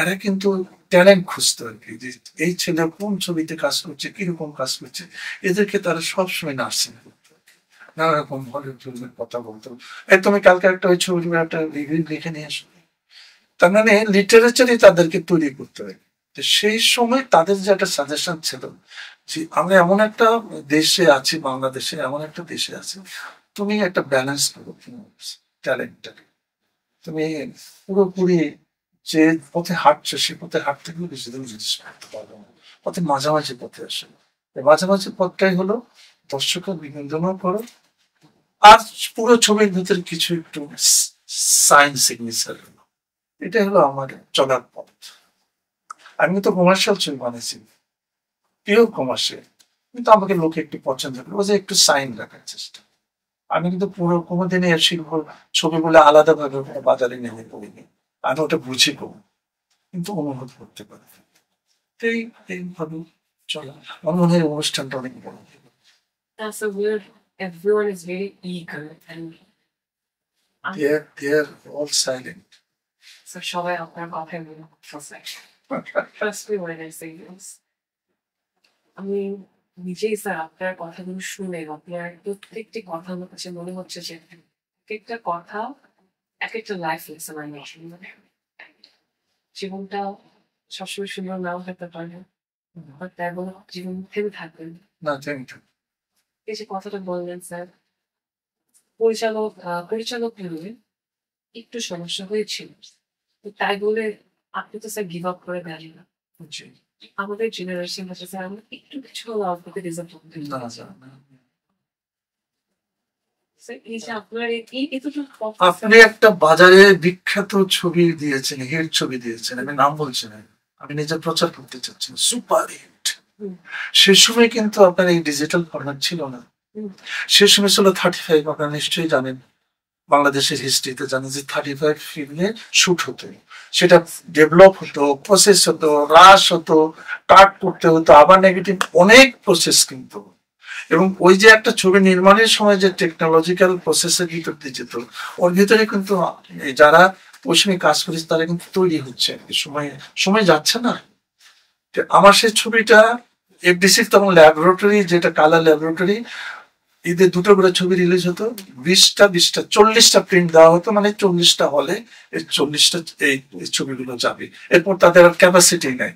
B: এরা কিন্তু ট্যালেন্ট খুঁজতো আর কি, যে এই ছেলে কোন ছবিতে কাজ করছে, কিরকম কাজ করছে, এদেরকে তারা সবসময় নার্সিং করতো, নানা রকম হলিউড ফিল্মের কথা বলতো, এই তুমি কালকে একটা ওই ছবির একটা রিভিউ লিখে নিয়ে আসো। তার মানে লিটারেচারই তাদেরকে তৈরি করতে হয়। তো সেই সময় তাদের যে একটা সাজেশন ছিল যে আমরা এমন একটা দেশে আছি, বাংলাদেশে এমন একটা দেশে আছি, তুমি একটা ব্যালেন্স করো ট্যালেন্টটাকে, তুমি পুরোপুরি যে পথে হাঁটছো সে পথে হাঁটতে গেলে বেশি দিন জিনিস করতে পারবে না, পথে মাঝামাঝি পথে আসে। এই মাঝামাঝি পথটাই হলো দর্শকের বিনোদনও করো, আর পুরো ছবির ভিতরে কিছু একটু সায়েন্স সিগনেচার হলো, এটাই হলো আমার চলার পথ। আমি তো কমার্শিয়াল ছবি বানিয়েছি, প্রিয় কমার্শিয়াল, কিন্তু আমাকে লোকে একটু পছন্দ করে, ও যে একটু সাইন রাখার চেষ্টা। আমি কিন্তু পুরো কোনোদিনই এর শিল্প ছবিগুলো আলাদাভাবে বাজারে নেমে পড়িনি, আমি ওটা বুঝি করি, কিন্তু অনুভব করতে পারি। তো এইভাবে চলা, আমার মনে হয় অনুষ্ঠানটা অনেক বড়।
A: That's so weird. Everyone is very eager and
B: They're all silent.
A: so সবাই আপনার কথায় মনে করতেছে। Trust me when I say this. আমি নিজেই স্যার আপনার কথাগুলো শুনে আপনার প্রত্যেকটি কথা আমার কাছে মনে হচ্ছে যে প্রত্যেকটা কথা এক একটা লাইফ লেসন আমি আসলে জীবনটা সবসময় সুন্দর নাও হতে পারে বাট তেমন জীবন থেমে থাকবেন
B: না, থ্যাংক ইউ।
A: এই যে কথাটা বললেন স্যার পরিচালক হিসেবে একটু সমস্যা হয়েছিল তো তাই বলে আপনি তো স্যার গিভ আপ করে দেন না
B: জি।
A: আমাদের জেনারেশন হচ্ছে স্যার আমরা একটু কিছু হলেও আপনাকে ডিজার্ভ করতে
B: না,
A: পেরেছি।
B: না, না।
A: স্যার এই যে আপনার এই এতটুকু কথা
B: আপনি একটা বাজারে বিখ্যাত ছবি দিয়েছেন, হিট ছবি দিয়েছেন, আমি নাম বলছি না, আমি নিজে প্রচার করতে চাচ্ছি, সুপার হিট।
A: হুম,
B: সে সময় কিন্তু আপনার এই ডিজিটাল ফরম্যাট ছিল না,
A: হুম,
B: সে সময় ছিল 35। আপনারা নিশ্চয়ই জানেন, বাংলাদেশের হিস্ট্রিতে জানেন যে 35 ফিল্মে শুট হতো, সেটা ডেভেলপ হতো, প্রসেস হতো, হ্রাস হতো, কাট করতে হতো, আবার নেগেটিভ অনেক প্রসেস কিন্তু। এবং ওই যে একটা ছবি নির্মাণের সময় যে টেকনোলজিক্যাল প্রসেসের ভিতর দিয়ে যেত, ওর ভিতরে কিন্তু এই যারা ওই সময় কাজ করেছে তারা কিন্তু তৈরি হচ্ছে, সময় সময় যাচ্ছে না। তো আমার সেই ছবিটা এফডিসি তখন ল্যাবরেটরি, যেটা কালার ল্যাবরেটরি, ঈদের দুটো করে ছবি রিলিজ হতো, 20টা 40টা প্রিন্ট দেওয়া হতো, মানে 40টা হলে এই 40টা এই ছবিগুলো যাবে। এরপর তাদের আর ক্যাপাসিটি নেই,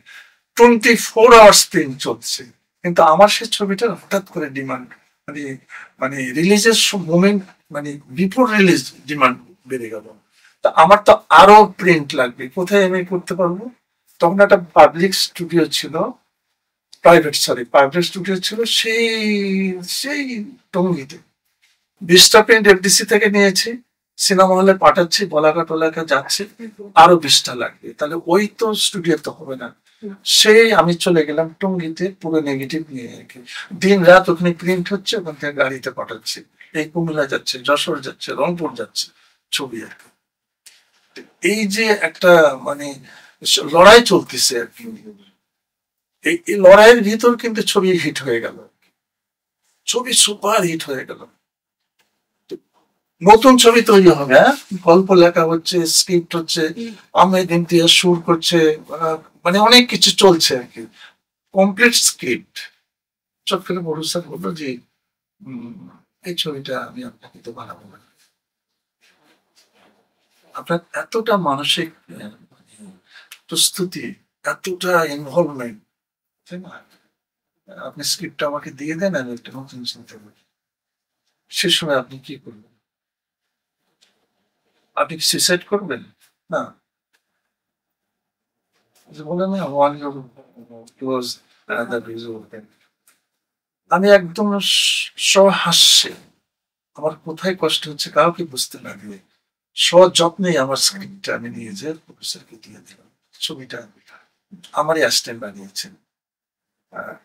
B: 24 আওয়ার্স প্রিন্ট চলছে। কিন্তু আমার সেই ছবিটা হঠাৎ করে ডিমান্ড, মানে মানে রিলিজের মোমেন্ট, মানে বিফোর রিলিজ ডিমান্ড বেড়ে গেল। তা আমার তো আরো প্রিন্ট লাগবে, কোথায় আমি করতে পারবো? তখন একটা পাবলিক স্টুডিও ছিল, প্রাইভেট স্টুডিও ছিল সেই সেই টঙ্গিতে। 20টা প্রিন্ট এফডিসি থেকে নিয়েছি, সিনেমা হলে পাঠাচ্ছি, বলাকা টলাকা যাচ্ছে, আরো 20টা লাগবে, তাহলে ওই তো স্টুডিও তো হবে না। সেই আমি চলে গেলাম টঙ্গিতে, পুরো নেগেটিভ নিয়ে আর কি। দিন রাত ওখানে প্রিন্ট হচ্ছে, ওখান থেকে গাড়িতে পাঠাচ্ছি, এই কুমিল্লা যাচ্ছে, যশোর যাচ্ছে, রংপুর যাচ্ছে ছবি আর কি। এই যে একটা মানে লড়াই চলতেছে আর কি, এই লড়াইয়ের ভিতর কিন্তু ছবি হিট হয়ে গেল, ছবি সুপার হিট হয়ে গেল। নতুন ছবি তৈরি হবে, হ্যাঁ, গল্প লেখা হচ্ছে, স্ক্রিপ্ট হচ্ছে, আহমেদ ইমতিয়াজ সুর করছে, মানে অনেক কিছু চলছে আর কি, কমপ্লিট স্ক্রিপ্ট। চট করে বড় স্যার বললো যে এই ছবিটা আমি আপনাকে তো বানাবো না। আপনার এতটা মানসিক মানে প্রস্তুতি, এতটা ইনভলভমেন্ট, তাই না? আপনি স্ক্রিপ্টটা আমাকে দিয়ে দেন, আমি একটা নতুন চিন্তা করি। সে সময় আপনি কি করবেন? আপনি কি সুইসাইড করবেন? না, যে বলে না, ওয়ান ক্লোজ আমি একদম সহাস্যে, আমার কোথায় কষ্ট হচ্ছে কাউকে বুঝতে না দিয়ে সযত্নে আমার স্ক্রিপ্টটা আমি নিয়ে যে প্রফেসরকে দিয়ে দিলাম। ছবিটা আমারই অ্যাসিস্ট্যান্ট বানিয়েছেন।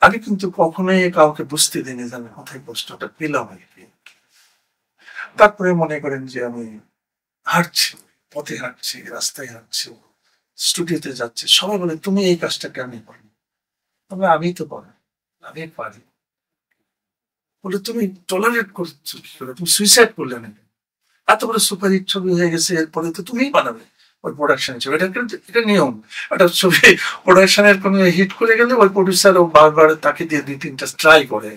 B: আমি কিন্তু কখনোই কাউকে বুঝতে দিইনি যে আমি কোথায় কষ্টটা পেলাম আর কি। তারপরে মনে করেন যে আমি হাঁটছি, পথে হাঁটছি, রাস্তায় হাঁটছি, স্টুডিওতে যাচ্ছি, সবাই বলে তুমি এই কাজটা কেন পারো? তবে আমি তো পারি, আমি পারি। বলে তুমি টলারেট করছো কি করে, তুমি সুইসাইড করলে না? এত বড় সুপার হিট ছবি হয়ে গেছে, এরপরে তো তুমিই বানাবে ওই প্রোডাকশন ছবি, এটা নিয়ম। একটা ছবি প্রোডাকশনের কোনো হিট করে গেলে ওই প্রডিউসার ও বারবার তাকে দিয়ে 2-3টা ট্রাই করে।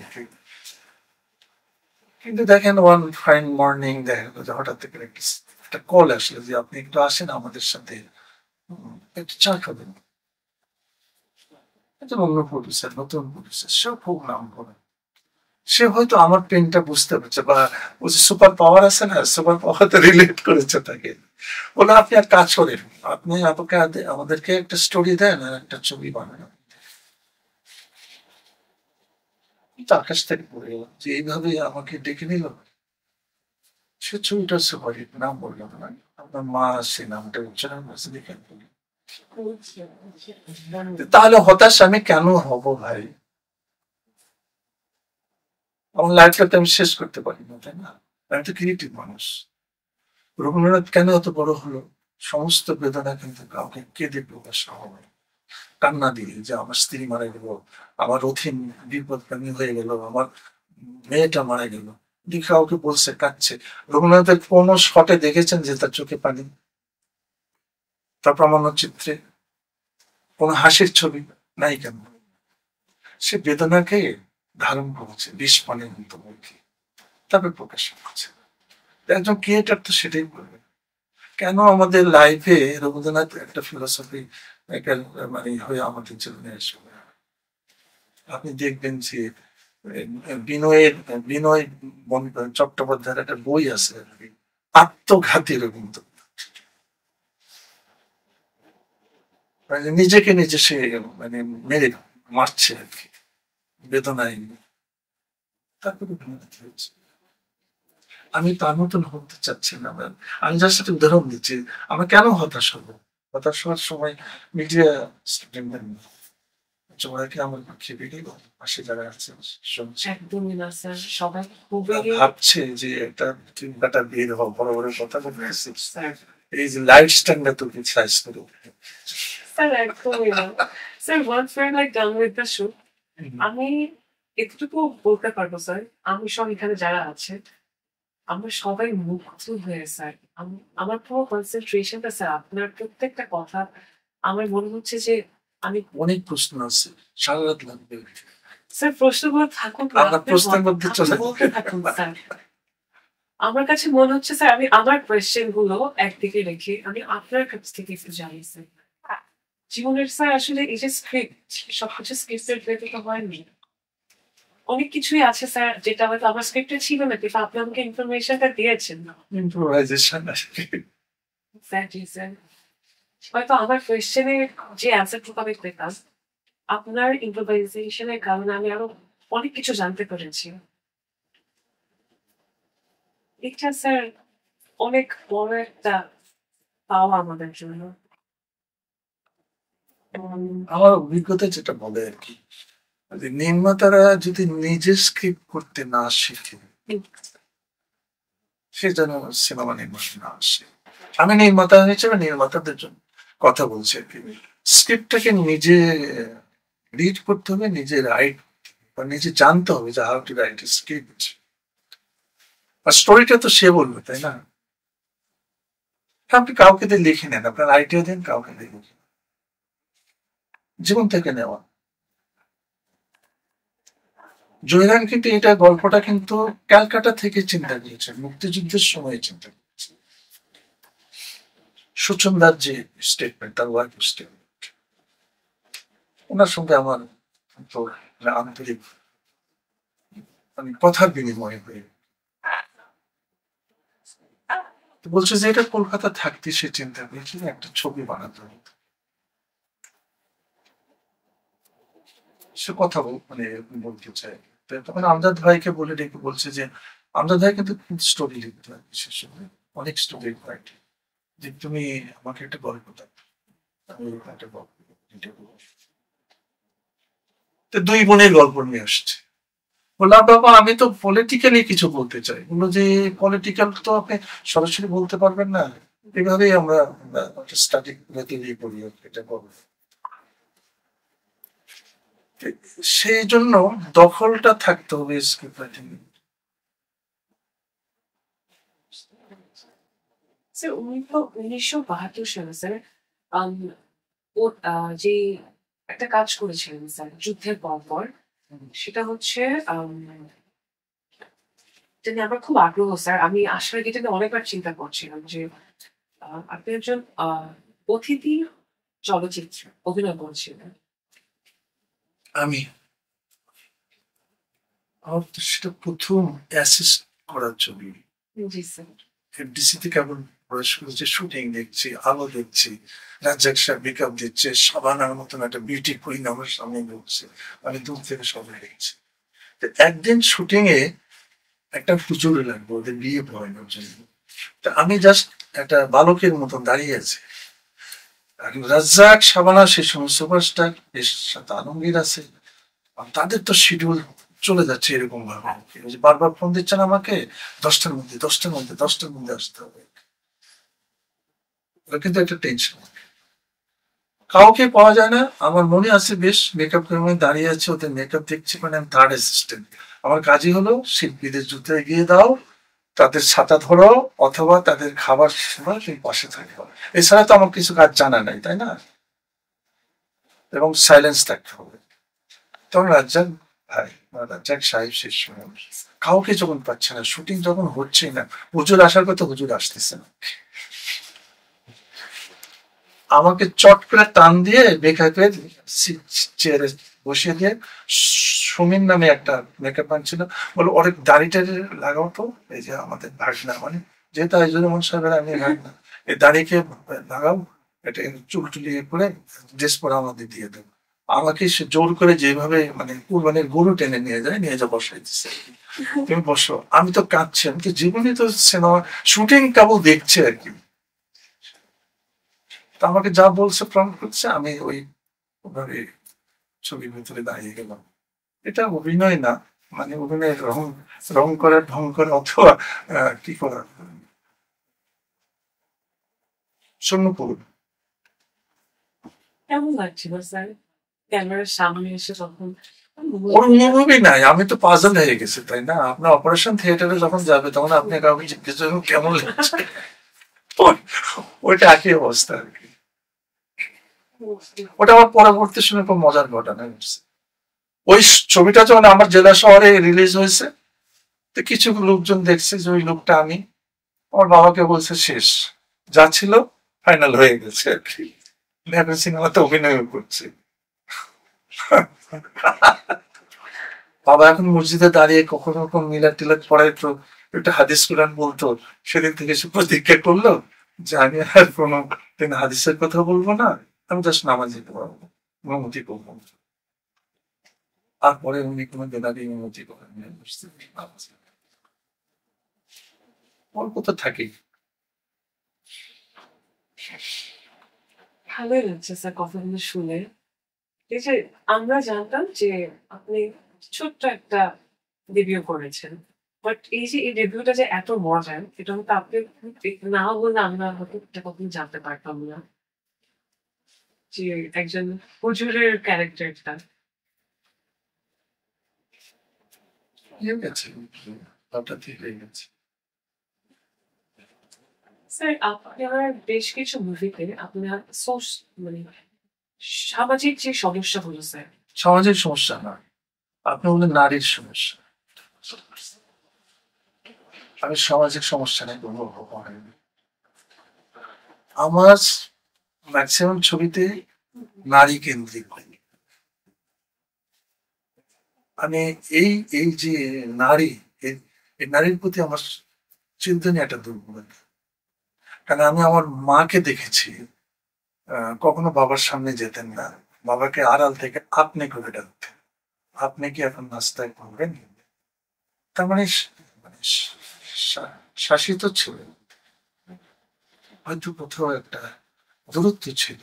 B: কিন্তু দেখেন ওয়ান ফাইন মর্নিং দেখা গেল যে হঠাৎ থেকে একটা কল আসলো যে আপনি একটু আসেন আমাদের সাথে, একটু চা খাবেন। একজন অন্য প্রডিউসার, নতুন প্রডিউসার, সেও খুব নাম করে, সে হয়তো আমার পেনটা বুঝতে পারছে, বা ও যে সুপার পাওয়ার আছে না, সুপার পাওয়ারতে রিলেট করেছে তাকে। বলে আপনি এক কাজ করেন, আপনি আমাদেরকে একটা স্টোরি দেন আর একটা ছবি বানান। তো আকাশ থেকে পড়ে গেল যে এইভাবে আমাকে ডেকে নিল। সে ছবিটা সুপার হিট, নাম বললাম না, আপনার মা সে নামটা উচ্চারণ করছে দেখেন। তাহলে হতাশ আমি কেন হব ভাই? আমার লাইফটাতে আমি শেষ করতে পারি না, তাই না? আমি তো ক্রিয়েটিভ মানুষ। রবীন্দ্রনাথ কেন এত বড় হলো? সমস্ত বেদনা কিন্তু কাউকে কেঁদে প্রকাশ হবে, কান্না দিয়ে, যে আমার স্ত্রী মারা গেল, আমার অধীন বিপদগামী হয়ে গেল, আমার মেয়েটা মারা গেল, কাউকে বলছে, কাঁদছে। রবীন্দ্রনাথের কোন শটে দেখেছেন যে তার চোখে পানি? তার প্রামাণ্য চিত্রে কোনো হাসির ছবি নাই কেন, সে বেদনাকে ধারণ করেছে বিষ পানির মতো মুখে, তারপরে প্রকাশ করছে। একজন ক্রিয়েটার তো সেটাই করবে। কেন আমাদের লাইফে রবীন্দ্রনাথ একটা ফিলোসফি মানে হয়ে আমাদের জীবনে আসবে? আপনি দেখবেন যে বিনয়ের বিনয় চট্টোপাধ্যায়ের একটা বই আছে আর কি, আত্মঘাতী রবীন্দ্র, মানে নিজেকে নিজে সে মানে মেরে মারছে আর কি বেদনায়। তারপরে হয়েছে। আমি তার মতন হতে চাচ্ছি না। আমি জাস্ট একটা উদাহরণ দিচ্ছি, আমরা কেন হতাশ হবো? হতাশ হওয়ার সময় মিডিয়া স্টুডেন্টদের সবাইকে আমার খেপে গেল, পাশে যারা আছে শুনছে,
A: একদমই না স্যার, সবাই খুবই
B: ভাবছে যে এটা চিন্তাটা বের হওয়া বড় বড় কথা বলে
A: স্যার
B: এই যে লাইফ স্টাইলটা তো সাইজ করে
A: স্যার একদমই না sir. once we're like done with the show, আমি এতটুকু বলতে পারবো স্যার, আমি সব এখানে যারা আছে আমরা সবাই মুগ্ধ হয়ে স্যার, আমার পুরো কনসেন্ট্রেশনটা স্যার আপনার প্রত্যেকটা কথা। আমার মনে হচ্ছে যে আমি
B: অনেক প্রশ্ন আছে, সারা রাত লাগবে।
A: স্যার প্রশ্নগুলো থাকুন না,
B: আমরা প্রশ্নের মধ্যে চলে
A: বলতে থাকুন স্যার। আমার কাছে মনে হচ্ছে স্যার আমি আমার কোয়েশ্চেন গুলো একদিকে রেখে আমি আপনার কাছ থেকে একটু জানি স্যার। জীবনের স্যার আসলে এই যে স্ক্রিপ্ট, সবকিছু স্ক্রিপ্টের ভেতরে তো হয়নি, অনেক কিছুই আছে স্যার যেটা হয়তো আমার স্ক্রিপ্টে ছিল না, কিন্তু আপনি আমাকে ইনফরমেশনটা দিয়েছেন না
B: ইম্প্রোভাইজেশন।
A: Exactly sir. হয়তো আমার কোয়েশ্চেনে যে অ্যান্সারটুকু আমি পেতাম, আপনার ইম্প্রোভাইজেশনের কারণে আমি আরো অনেক কিছু জানতে পেরেছি। এটা স্যার অনেক বড় একটা পাওয়া আমাদের জন্য।
B: আমার অভিজ্ঞতা যেটা বলে আর কি, যে নির্মাতারা যদি নিজে স্ক্রিপ্ট করতে না শিখে সে যেন সিনেমা নির্মাণ না আসে। আমি নির্মাতা হিসেবে নির্মাতাদের জন্য কথা বলছি আর কি, স্ক্রিপ্টটাকে নিজে রিড করতে হবে, নিজে রাইট বা নিজে জানতে হবে যে হাউ টু রাইট স্ক্রিপ্ট। আর স্টোরিটা তো সে বলবে, তাই না? আপনি কাউকে দিয়ে লিখে নেন, আপনার আইডিয়া দেন, কাউকে দিয়ে লিখে জীবন থেকে নেওয়া। জয়রান কিন্তু এটা গল্পটা কিন্তু ক্যালকাটা থেকে চিন্তা করেছেন, মুক্তিযুদ্ধের সময় চিন্তা করেছেন। সুচন্দার যে স্টেটমেন্ট, তার ওয়াইফ স্টেটমেন্ট, ওনার সঙ্গে আমার তো আন্তরিক মানে কথার বিনিময় হয়ে বলছে যে এটা কলকাতা থাকতে সে চিন্তা করেছে একটা ছবি বানাতে হবে। সে কথা মানে বলতে চায়। তখন আমজাদ ভাইকে বলে ডেকে বলছে যে আমজাদ ভাই কিন্তু স্টোরি লিখতে হয়, বিশেষ করে অনেক স্টোরি রাইট, যে তুমি আমাকে একটা গল্প দাও, আমি একটা গল্প দুই বোনের গল্প নিয়ে আসছে। বললাম বাবা আমি তো পলিটিক্যালি কিছু বলতে চাই। বললো যে পলিটিক্যাল তো আপনি সরাসরি বলতে পারবেন না, এভাবেই আমরা স্টাডি তৈরি করি, এটা করবো। সেই জন্য দখলটা থাকতে হবে স্ক্রিপ্ট রাইটিং।
A: স্যার 1972 সালে স্যার ও যে একটা কাজ করেছিলেন স্যার যুদ্ধের পর, সেটা হচ্ছে এটা নিয়ে আমার খুব আগ্রহ স্যার। আমি আসলে এটা নিয়ে অনেকবার চিন্তা করছিলাম যে আপনি একজন অতিথি চলচ্চিত্রে অভিনয় করছিলেন।
B: আমি আমার তো সেটা প্রথম অ্যাসিস্ট করার জন্য
A: জি স্যার।
B: ডিসিতে কেমন প্রবেশ করেছে, শুটিং দেখছি, আলো দেখছি, রাজ্জাক সাহেব মেকআপ দিচ্ছে, সাবানার মতন একটা বিউটি কুইন আমার সামনে বলছে, আমি দূর থেকে সবাই দেখছি। একদিন শুটিং এ একটা হুজুর লাগবে ওদের বিয়ে পড়ানোর জন্য, তা আমি জাস্ট একটা বালকের মতন দাঁড়িয়ে আছি। রাজ্জাক, শাবানা সে সময় সুপারস্টার, এর সাথে আলমগীর আছে, তাদের তো শিডিউল চলে যাচ্ছে এরকম ভাবে, বারবার ফোন দিচ্ছেন আমাকে 10টার মধ্যে 10টার মধ্যে 10টার মধ্যে আসতে হবে। কিন্তু একটা টেনশন, কাউকে পাওয়া যায় না। আমার মনে আছে বেশ মেকআপ করে দাঁড়িয়ে আছে, ওদের মেকআপ দেখছি, মানে আমি থার্ড অ্যাসিস্ট্যান্ট। আমার কাজই হলো শিল্পীদের জুতো এগিয়ে দাও, তাদের ছাতা ধরো, অথবা তাদের খাবার সময় সেই পাশে থাকো। এছাড়া তো আমার কিছু কাজ জানা নাই, তাই না? এবং সাইলেন্স থাকতে হবে। তখন রাজ্জাক ভাই বা রাজ্জাক সাহেব শেষ সময় কাউকে যখন পাচ্ছে না, শুটিং যখন হচ্ছেই না, হুজুর আসার কথা, হুজুর আসতেছে না, আমাকে চট করে টান দিয়ে বেকাকে চেয়ারে বসিয়ে দিয়ে সুমিন নামে একটা মেকআপ ম্যান ছিল, বলো অনেক দাড়ি টাড়ি লাগাও তো, এই যে আমাদের ভাগনা, মানে যেহেতু আইজুররহমান সাহেবের আমি ভাগনা, এই দাড়িকে লাগাও, এটা চুল টুলিয়ে করে ড্রেস পরে আমাদের দিয়ে দেবো। আমাকে সে জোর করে যেভাবে মানে কুরবানির গরু টেনে নিয়ে যায়, নিয়ে যা বসাই দিচ্ছে, তুমি বসো। আমি তো কাঁদছি, আমি তো জীবনে তো সিনেমা শুটিং কেবল দেখছি আর কি। তো আমাকে যা বলছে প্রমাণ করছে, আমি ওই ওভাবে ছবির ভিতরে দাঁড়িয়ে গেলাম। এটা অভিনয় না, মানে অভিনয় রং রং করে ঢং করে অথবা কি করা শূন্যপুর।
A: কেমন লাগছিল স্যার ক্যামেরার সামনে এসে তখন?
B: ওর মুভি নাই, আমি তো পাজল হয়ে গেছি, তাই না? আপনার অপারেশন থিয়েটারে যখন যাবে তখন আপনি কাউকে জিজ্ঞেস করবেন কেমন লাগছে, ওইটা একই অবস্থা আর কি। ওটা আমার পরবর্তী সময় খুব মজার ঘটনা ঘটছে। ওই ছবিটা যখন আমার জেলা শহরে রিলিজ হয়েছে, তো কিছু লোকজন দেখছে যে ওই লোকটা আমি, আমার বাবাকে বলছে শেষ, যা ছিল ফাইনাল হয়ে গেছে আর কি, সিনেমাতে অভিনয় করছে। বাবা এখন মসজিদে দাঁড়িয়ে কখনো কখনো মিলাদ টিলাদ পড়ায়, তো একটা হাদিস কোরআন বলতো, সেদিন থেকে সে প্রতিজ্ঞা করলো যে আমি আর কোনো দিন হাদিসের কথা বলবো না, আমি জাস্ট নামাজ দিতে পারবো, অনুমতি করবো। তারপরে উনি কোনো বেদারি অনুমতি করেন অল্প তো থাকেই।
A: ভালোই লাগছে স্যার কথাগুলো শুনে। এই যে আমরা জানতাম যে আপনি ছোট্ট একটা ডেবিউ করেছেন, বাট এই যে এই ডেবিউটা যে এত মজার, এটা হয়তো আপনি না বললে আমরা হয়তো এটা কখনো জানতে পারতাম না, যে একজন হুজুরের ক্যারেক্টারটা।
B: হয়ে গেছে, হঠাৎ হয়ে গেছে।
A: স্যার আপনার বেশ কিছু মুভিতে আপনার মানে সামাজিক যে সমস্যাগুলো স্যার।
B: সমাজের সমস্যা না, আপনি বললেন নারীর সমস্যা, আমি সামাজিক সমস্যা নিয়ে বলবো। আমার ম্যাক্সিমাম ছবিতে নারী কেন্দ্রিক, মানে এই এই যে নারী, এই নারীর প্রতি আমার চিন্তনীয় একটা দুর্বলতা। কারণ আমি আমার মাকে দেখেছি, কখনো বাবার সামনে যেতেন না, বাবাকে আড়াল থেকে আপনি করে ডাকতেন, আপনি কি এখন নাস্তায় করবেন, তার মানে মানে শাসিত ছিল, হয়তো কোথাও একটা দূরত্ব ছিল।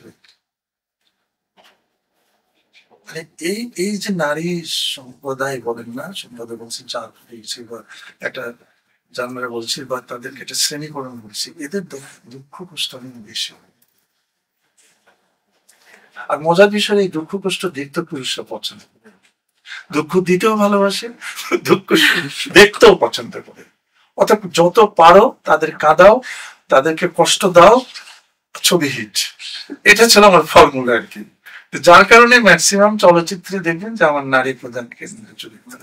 B: মানে এই এই যে নারী সম্প্রদায় বলেন না, সম্প্রদায় বলছি, চাল দিয়েছি বা একটা জানরা বলছি বা তাদেরকে একটা শ্রেণীকরণ বলছি, এদের দুঃখ কষ্ট অনেক বেশি। আর মজার বিষয়, এই দুঃখ কষ্ট দেখতে পুরুষরা পছন্দ করে, দুঃখ দিতেও ভালোবাসে, দুঃখ দেখতেও পছন্দ করে। অর্থাৎ যত পারো তাদের কাঁদাও, তাদেরকে কষ্ট দাও, ছবি হিট। এটা ছিল আমার ফর্মুলা আর কি। যার কারণে ম্যাক্সিমাম চলচ্চিত্রে দেখবেন যে আমার নারী প্রধান কেন্দ্রে চরিত্র,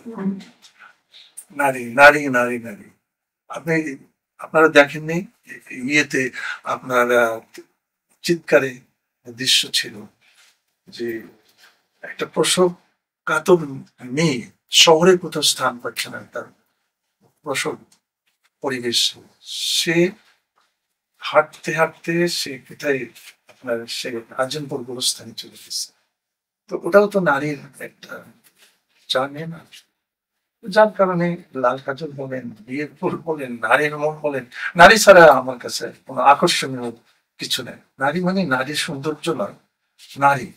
B: নারী নারী নারী নারী। আপনি আপনারা দেখেননি ইয়েতে আপনার চিৎকারে দৃশ্য ছিল যে একটা প্রসব কাতর মেয়ে শহরে কোথাও স্থান পাচ্ছে না তার প্রসব পরিবেশ, সে হাঁটতে হাঁটতে সে কোথায় আপনার সে আজমপুর গোরস্থানে চলে গেছে। তো ওটাও তো নারীর একটা জানে না, যার কারণে লাল কাজল বলেন, বিয়ের ফুল বলেন, নারীর মন বলেন, নারী ছাড়া আমার কাছে কোনো আকর্ষণীয় কিছু নেই। নারী মানে নারীর সৌন্দর্য নয়, নারী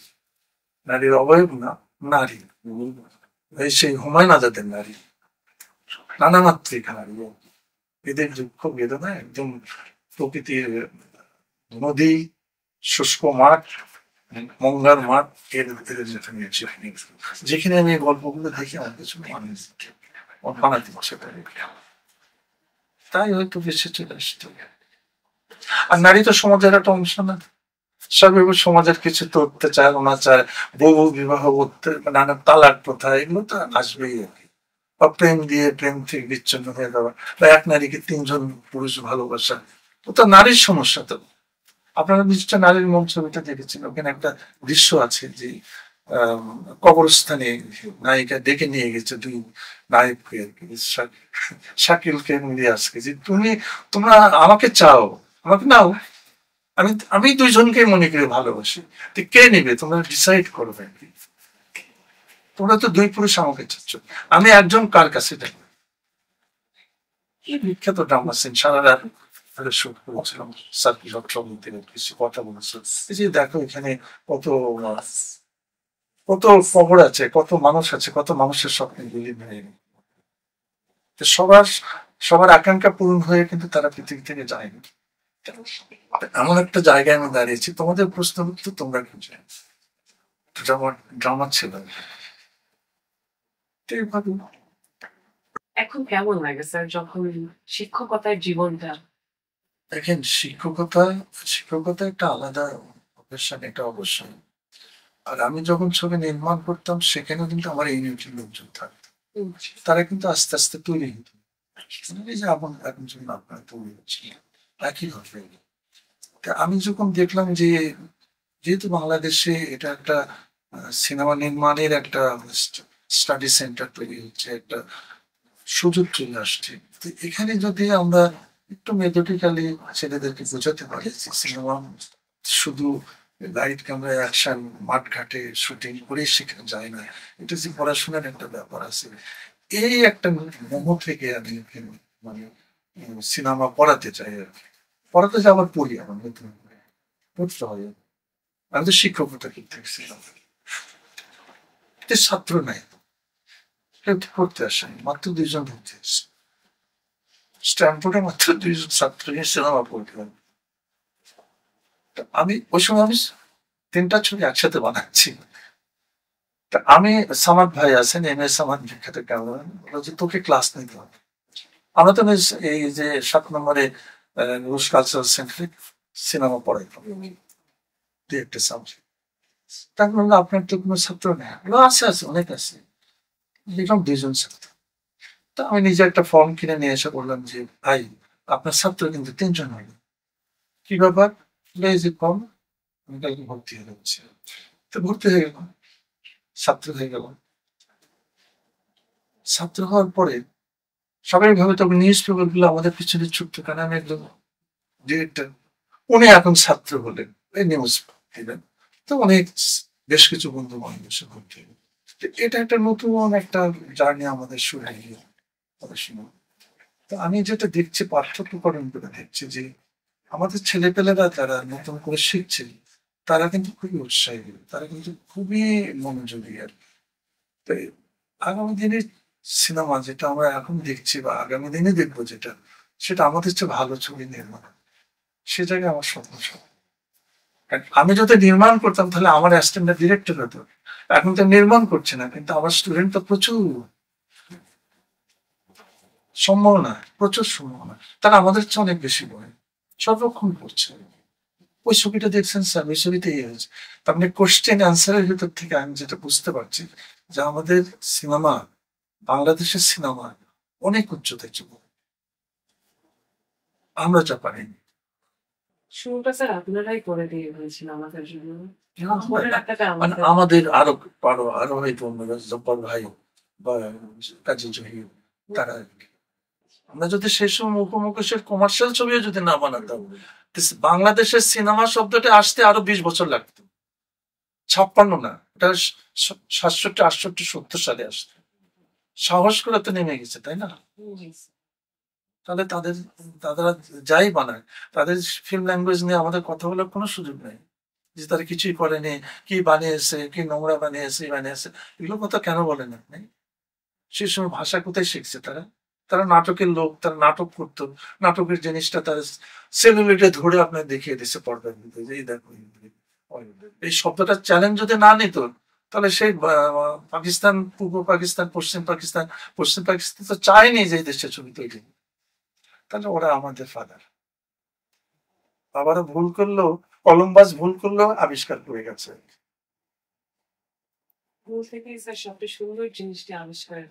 B: নারীর অবয়ব না, নারী সেই হুমায়ুন আজাদের নারী, নানা মাত্রিকা নারী, এদের দুঃখ বেদনা একদম প্রকৃতির নদী, শুষ্ক মাঠ, মঙ্গার মাঠ, এর ভিতরে যেখানে আমি গল্পগুলো দেখি আমার কিছু বানাতে বসে পারি, তাই হয়তো বেশি চলে আসতে। আর নারী তো সমাজের একটা অংশ না, সর্ব সমাজের কিছু তো অত্যাচার অনাচার, বহু বিবাহ, নানা তালাক প্রথা, এগুলো তো আসবেই আর কি। বা প্রেম দিয়ে প্রেম থেকে বিচ্ছিন্ন হয়ে যাওয়া, বা এক নারীকে তিনজন পুরুষ ভালোবাসা, ও তো নারীর সমস্যা। তো আপনারা নিশ্চয় নারীর মন ছবিটা দেখেছেন, ওখানে একটা দৃশ্য আছে যে আহ, কবরস্থানে নায়িকা ডেকে নিয়ে গেছে দুই নায়ককে আর কি, শাকিলকে মিলিয়ে আজকে, যে তোমরা আমাকে চাও, আমাকে নাও, আমি আমি দুইজনকে মনে করে ভালোবাসি, তো কে নিবে তোমরা ডিসাইড করবে। তোমরা তো দুই পুরুষ আমাকে চাচ্ছ, আমি একজন কার কাছে যাবো? এই বিখ্যাত ড্রামা সিন সারা রাত ধরে শুট করেছিলাম, সার্কি চক্রবর্তীর কিছু কথা বলেছিল। এই যে দেখো এখানে কত কত খবর আছে, কত মানুষ আছে, কত মানুষের স্বপ্নে বিলীন হয়ে গেল। তো সবার সবার আকাঙ্ক্ষা পূরণ হয়ে কিন্তু তারা পৃথিবী থেকে যায়নি। এমন একটা জায়গায় আমি দাঁড়িয়েছি, তোমাদের প্রশ্ন উত্তর তোমরা খুঁজে, যেমন ড্রামা ছিল এইভাবে।
A: এখন কেমন লাগে স্যার যখন শিক্ষকতার জীবনটা?
B: দেখেন, শিক্ষকতা শিক্ষকতা একটা আলাদা প্রফেশন, এটা অবশ্যই। আর আমি যখন ছবি নির্মাণ করতাম সেখানেও কিন্তু আমার ইউনিটের লোকজন থাকতো, তারা কিন্তু আস্তে আস্তে তৈরি হতো। এই যে আপন একজন আপনার তৈরি হচ্ছে একই হবে। তা আমি যখন দেখলাম যে যেহেতু বাংলাদেশে এটা একটা সিনেমা নির্মাণের একটা স্টাডি সেন্টার তৈরি হচ্ছে, একটা সুযোগ চলে আসছে, তো এখানে যদি আমরা একটু মেথডিক্যালি ছেলেদেরকে বোঝাতে পারি যে সিনেমা শুধু লাইট ক্যামেরা অ্যাকশন মাঠঘাটে শুটিং করে শেখা যায় না, এটা যে পড়াশোনার একটা ব্যাপার আছে, এই একটা মোহ থেকে আমি মানে সিনেমা পড়াতে চাই আর কি। পড়াতে যাওয়ার পড়ি আমার নতুন করে পড়তে হয়। আমি তো শিক্ষকতা করতে গেছিলাম, ছাত্র নাই, কেউ পড়তে আসেনি, মাত্র দুইজন ভর্তি আসছে স্ট্যানফোর্ডে, মাত্র দুইজন ছাত্র সিনেমা পড়তে হবে। আমি ওই সময় আমি তিনটা ছবি একসাথে বানাচ্ছি। তা আমি, সামাদ ভাই আছেন, এম এস সামাদ, বিখ্যাত ক্যামেরাম্যান, বললো যে তোকে ক্লাস নিতে হবে। আমরা তো এই যে 7 নম্বরে রুশ কালচারাল সেন্টারে সিনেমা পড়াইতাম, দুই একটা সাবজেক্ট। তারপর বললো আপনার তো কোনো ছাত্র নেই? বললো আছে আছে, অনেক আছে। দেখলাম দুইজন ছাত্র। তো আমি নিজে একটা ফর্ম কিনে নিয়ে এসে বললাম যে ভাই, আপনার ছাত্র কিন্তু তিনজন হলো, কি ব্যাপার? বললো, এই যে ফর্ম, আমি কালকে ভর্তি হয়ে যাচ্ছি। তো ভর্তি হয়ে গেলাম, ছাত্র হয়ে গেলাম। ছাত্র হওয়ার পরে সবাই ভাবে তখন নিউজ পেপার গুলো আমাদের পিছনে ছুটতো, কারণ আমি একদম ডিরেক্টর, উনি এখন ছাত্র হলেন, এই নিউজ দিলেন। তো অনেক বেশ কিছু বন্ধু বান্ধব এসে ভর্তি হলো। তো এটা একটা নতুন একটা জার্নি আমাদের শুরু হয়ে গেল পড়াশোনা। তো আমি যেটা দেখছি, পার্থক্যকরণ করে দেখছি যে আমাদের ছেলেপেলেরা যারা নতুন করে শিখছে, তারা কিন্তু খুবই উৎসাহী, তারা কিন্তু খুবই মনোযোগী আর কি। তো আগামী দিনের সিনেমা যেটা আমরা এখন দেখছি বা আগামী দিনে দেখবো যেটা, সেটা আমাদের চেয়ে ভালো ছবি নির্মাণ, সে জায়গায় আমার স্বপ্ন সব। কারণ আমি যদি নির্মাণ করতাম তাহলে আমার অ্যাসিস্ট্যান্ট ডিরেক্টর হতো, এখন তো নির্মাণ করছে না, কিন্তু আমার স্টুডেন্ট তো প্রচুর সম্ভাবনা, প্রচুর সম্ভাবনা, তারা আমাদের চেয়ে অনেক বেশি বলে সংরক্ষণ করছে। ওই ছবিটা দেখছেন স্যার, ওই ছবিতে ইয়ে হয়েছে। তার মানে কোশ্চেন অ্যান্সারের ভিতর থেকে আমি যেটা বুঝতে পারছি যে আমাদের সিনেমা, বাংলাদেশের সিনেমা অনেক উচ্চতায় চলে, আমরা যা পারিনি।
A: শুরুটা স্যার আপনারাই করে দিয়ে হয়েছিল আমাদের জন্য, মনে রাখাটা
B: মানে
A: আমাদের।
B: আমাদের আরো আরো আরো হয়তো অন্যরা, জব্বার ভাই বা কাজী জহির, তারা আমরা যদি সেই সময় মুখোমুখি কমার্শিয়াল ছবিও যদি না বানাতাম, বাংলাদেশের সিনেমা শব্দটা আসতে আরো 20 বছর লাগতো। 56 না, এটা 67, 68, 70 সালে আসতো। সাহস করে তো নেমে গেছে, তাই না? তাহলে তারা যাই বানায়, তাদের ফিল্ম ল্যাঙ্গুয়েজ নিয়ে আমাদের কথা বলার কোনো সুযোগ নেই, যে তারা কিছুই করেনি, কি বানিয়েছে, কি নোংরা বানিয়েছে, বানিয়েছে, এগুলো কথা কেন বলেন আপনি? সেই সময় ভাষা কোথায় শিখছে তারা? তারা নাটকের লোক, তারা নাটক করতো, নাটকের জিনিসটা তারা সেলুলেটে ধরে আপনার দেখিয়ে দিচ্ছে পর্দার মধ্যে, যে এই দেখো এই শব্দটা চ্যালেঞ্জ যদি না নিত, তাহলে সেই পাকিস্তান, পূর্ব পাকিস্তান, পশ্চিম পাকিস্তান তো চায়নি যে এই দেশে ছবি তৈরি। তাহলে ওরা আমাদের ফাদার, বাবারা ভুল করলেও কলম্বাস ভুল করলেও আবিষ্কার করে গেছে।
A: ভুল থেকেই স্যার সবচেয়ে সুন্দর জিনিসটি আবিষ্কার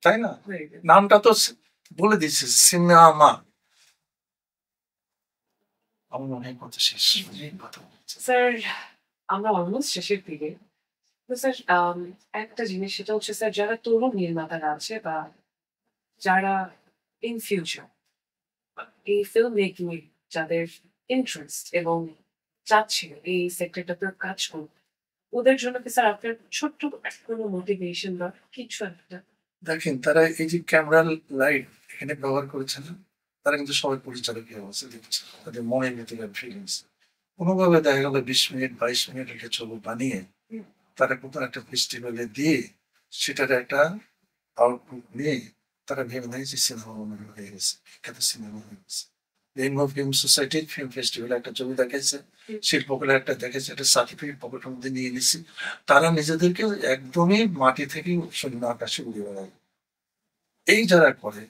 B: তাই না?
A: হয়ে গেছে।
B: নামটা তো বলে দিচ্ছে সিনেমা। আমার মনে হয় কথা শেষ, কথা বলছে।
A: স্যার আমরা অলমোস্ট শেষের দিকে। তো স্যার একটা জিনিস সেটা হচ্ছে স্যার যারা তরুণ নির্মাতারা আছে বা যারা ইন ফিউচার এই ফিল্ম মেকিং এ যাদের ইন্টারেস্ট এবং চাচ্ছে এই সেক্টরটাতে কাজ করতে, ওদের জন্য কি স্যার আপনার ছোট্ট কোনো মোটিভেশন বা কিছু একটা?
B: দেখেন, তারা এই যে ক্যামেরা লাইট এখানে ব্যবহার করেছে না, তারা কিন্তু সবাই পরিচালকীয় অবস্থা দিচ্ছে, তাদের মনের ভিতরে ফিলিংস। কোনোভাবে দেখা গেল 20 মিনিট 22 মিনিট একটা ছবি বানিয়ে তারা কোথাও একটা ফেস্টিভ্যালে দিয়ে সেটার একটা আউটপুট নিয়ে তারা ভেবে নেয় যে সিনেমা হয়ে গেছে, বিখ্যাত সিনেমা হয়ে গেছে। রেইনবো ফিল্ম সোসাইটির ফিল্ম ফেস্টিভ্যালে একটা ছবি দেখাইছে, শিল্পকলা একটা দেখেছে, একটা সার্টিফিকেট পকেটের মধ্যে নিয়ে নিছি। তারা নিজেদেরকে একদমই মাটি থেকে শূন্য আকাশে উড়ে বেড়ায়। এই যারা করে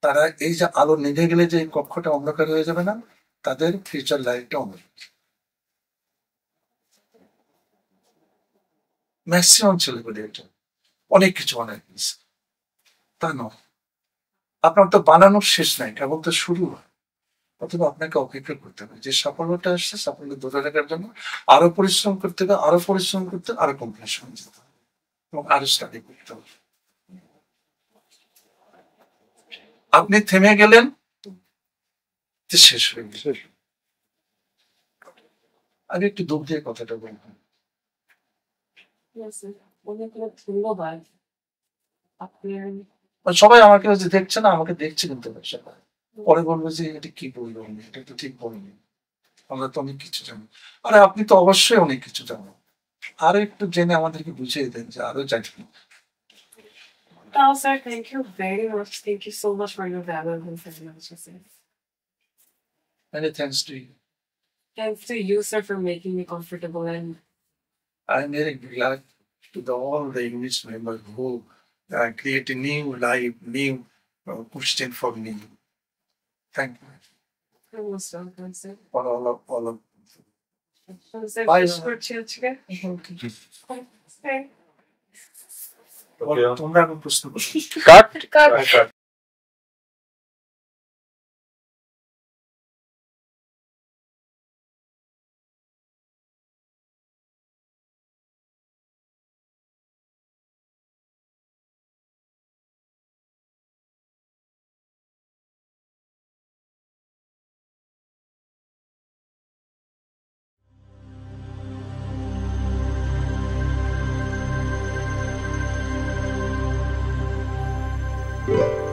B: তারা এই যে আলো নিভে গেলে যে কক্ষটা অন্ধকার হয়ে যাবে না, তাদের ফিউচার লাইফটা অন্ধকার। ম্যাক্সিমাম ছেলেগুলি এটা অনেক কিছু অনেক কিছু তা নয়। আপনার তো বানানোর শেষ নাই, কেবল তো শুরু হয়। অথবা আপনাকে অপেক্ষা করতে হবে যে সাফল্যটা আসছে, সাফল্য ধরে রাখার জন্য আরো পরিশ্রম করতে হবে, আরো পরিশ্রম করতে, আরো কম্পিটিশন যেতে হবে এবং আরো স্টাডি করতে হবে। আপনি থেমে গেলেন, শেষ হয়ে গেল। আমি একটু দুঃখ দিয়ে কথাটা বলবো।
A: অনেক অনেক ধন্যবাদ। আপনার
B: সবাই আমাকে যে দেখছে না, আমাকে দেখছে কিন্তু সবাই পরে বলবে যে এটা কি বললো, এটা তো ঠিক বলিনি, আমরা তো অনেক কিছু জানি। আরে আপনি তো অবশ্যই অনেক কিছু জানেন, আরো একটু জেনে আমাদেরকে বুঝিয়ে দেন যে আরো জানি।
A: Oh, sir, thank you very much. Thank you so much for your valuable information.
B: Many thanks to you.
A: Thanks to you, sir, for making me comfortable and
B: I'm very glad to all the English members who create a new life, new question for me. Thank you
A: you're most welcome, sir.
B: for all of.
A: Sir,
B: Bye.
A: fish for chicken. Okay.
B: তোমরা এখন প্রশ্ন করো।
A: Cut.
C: you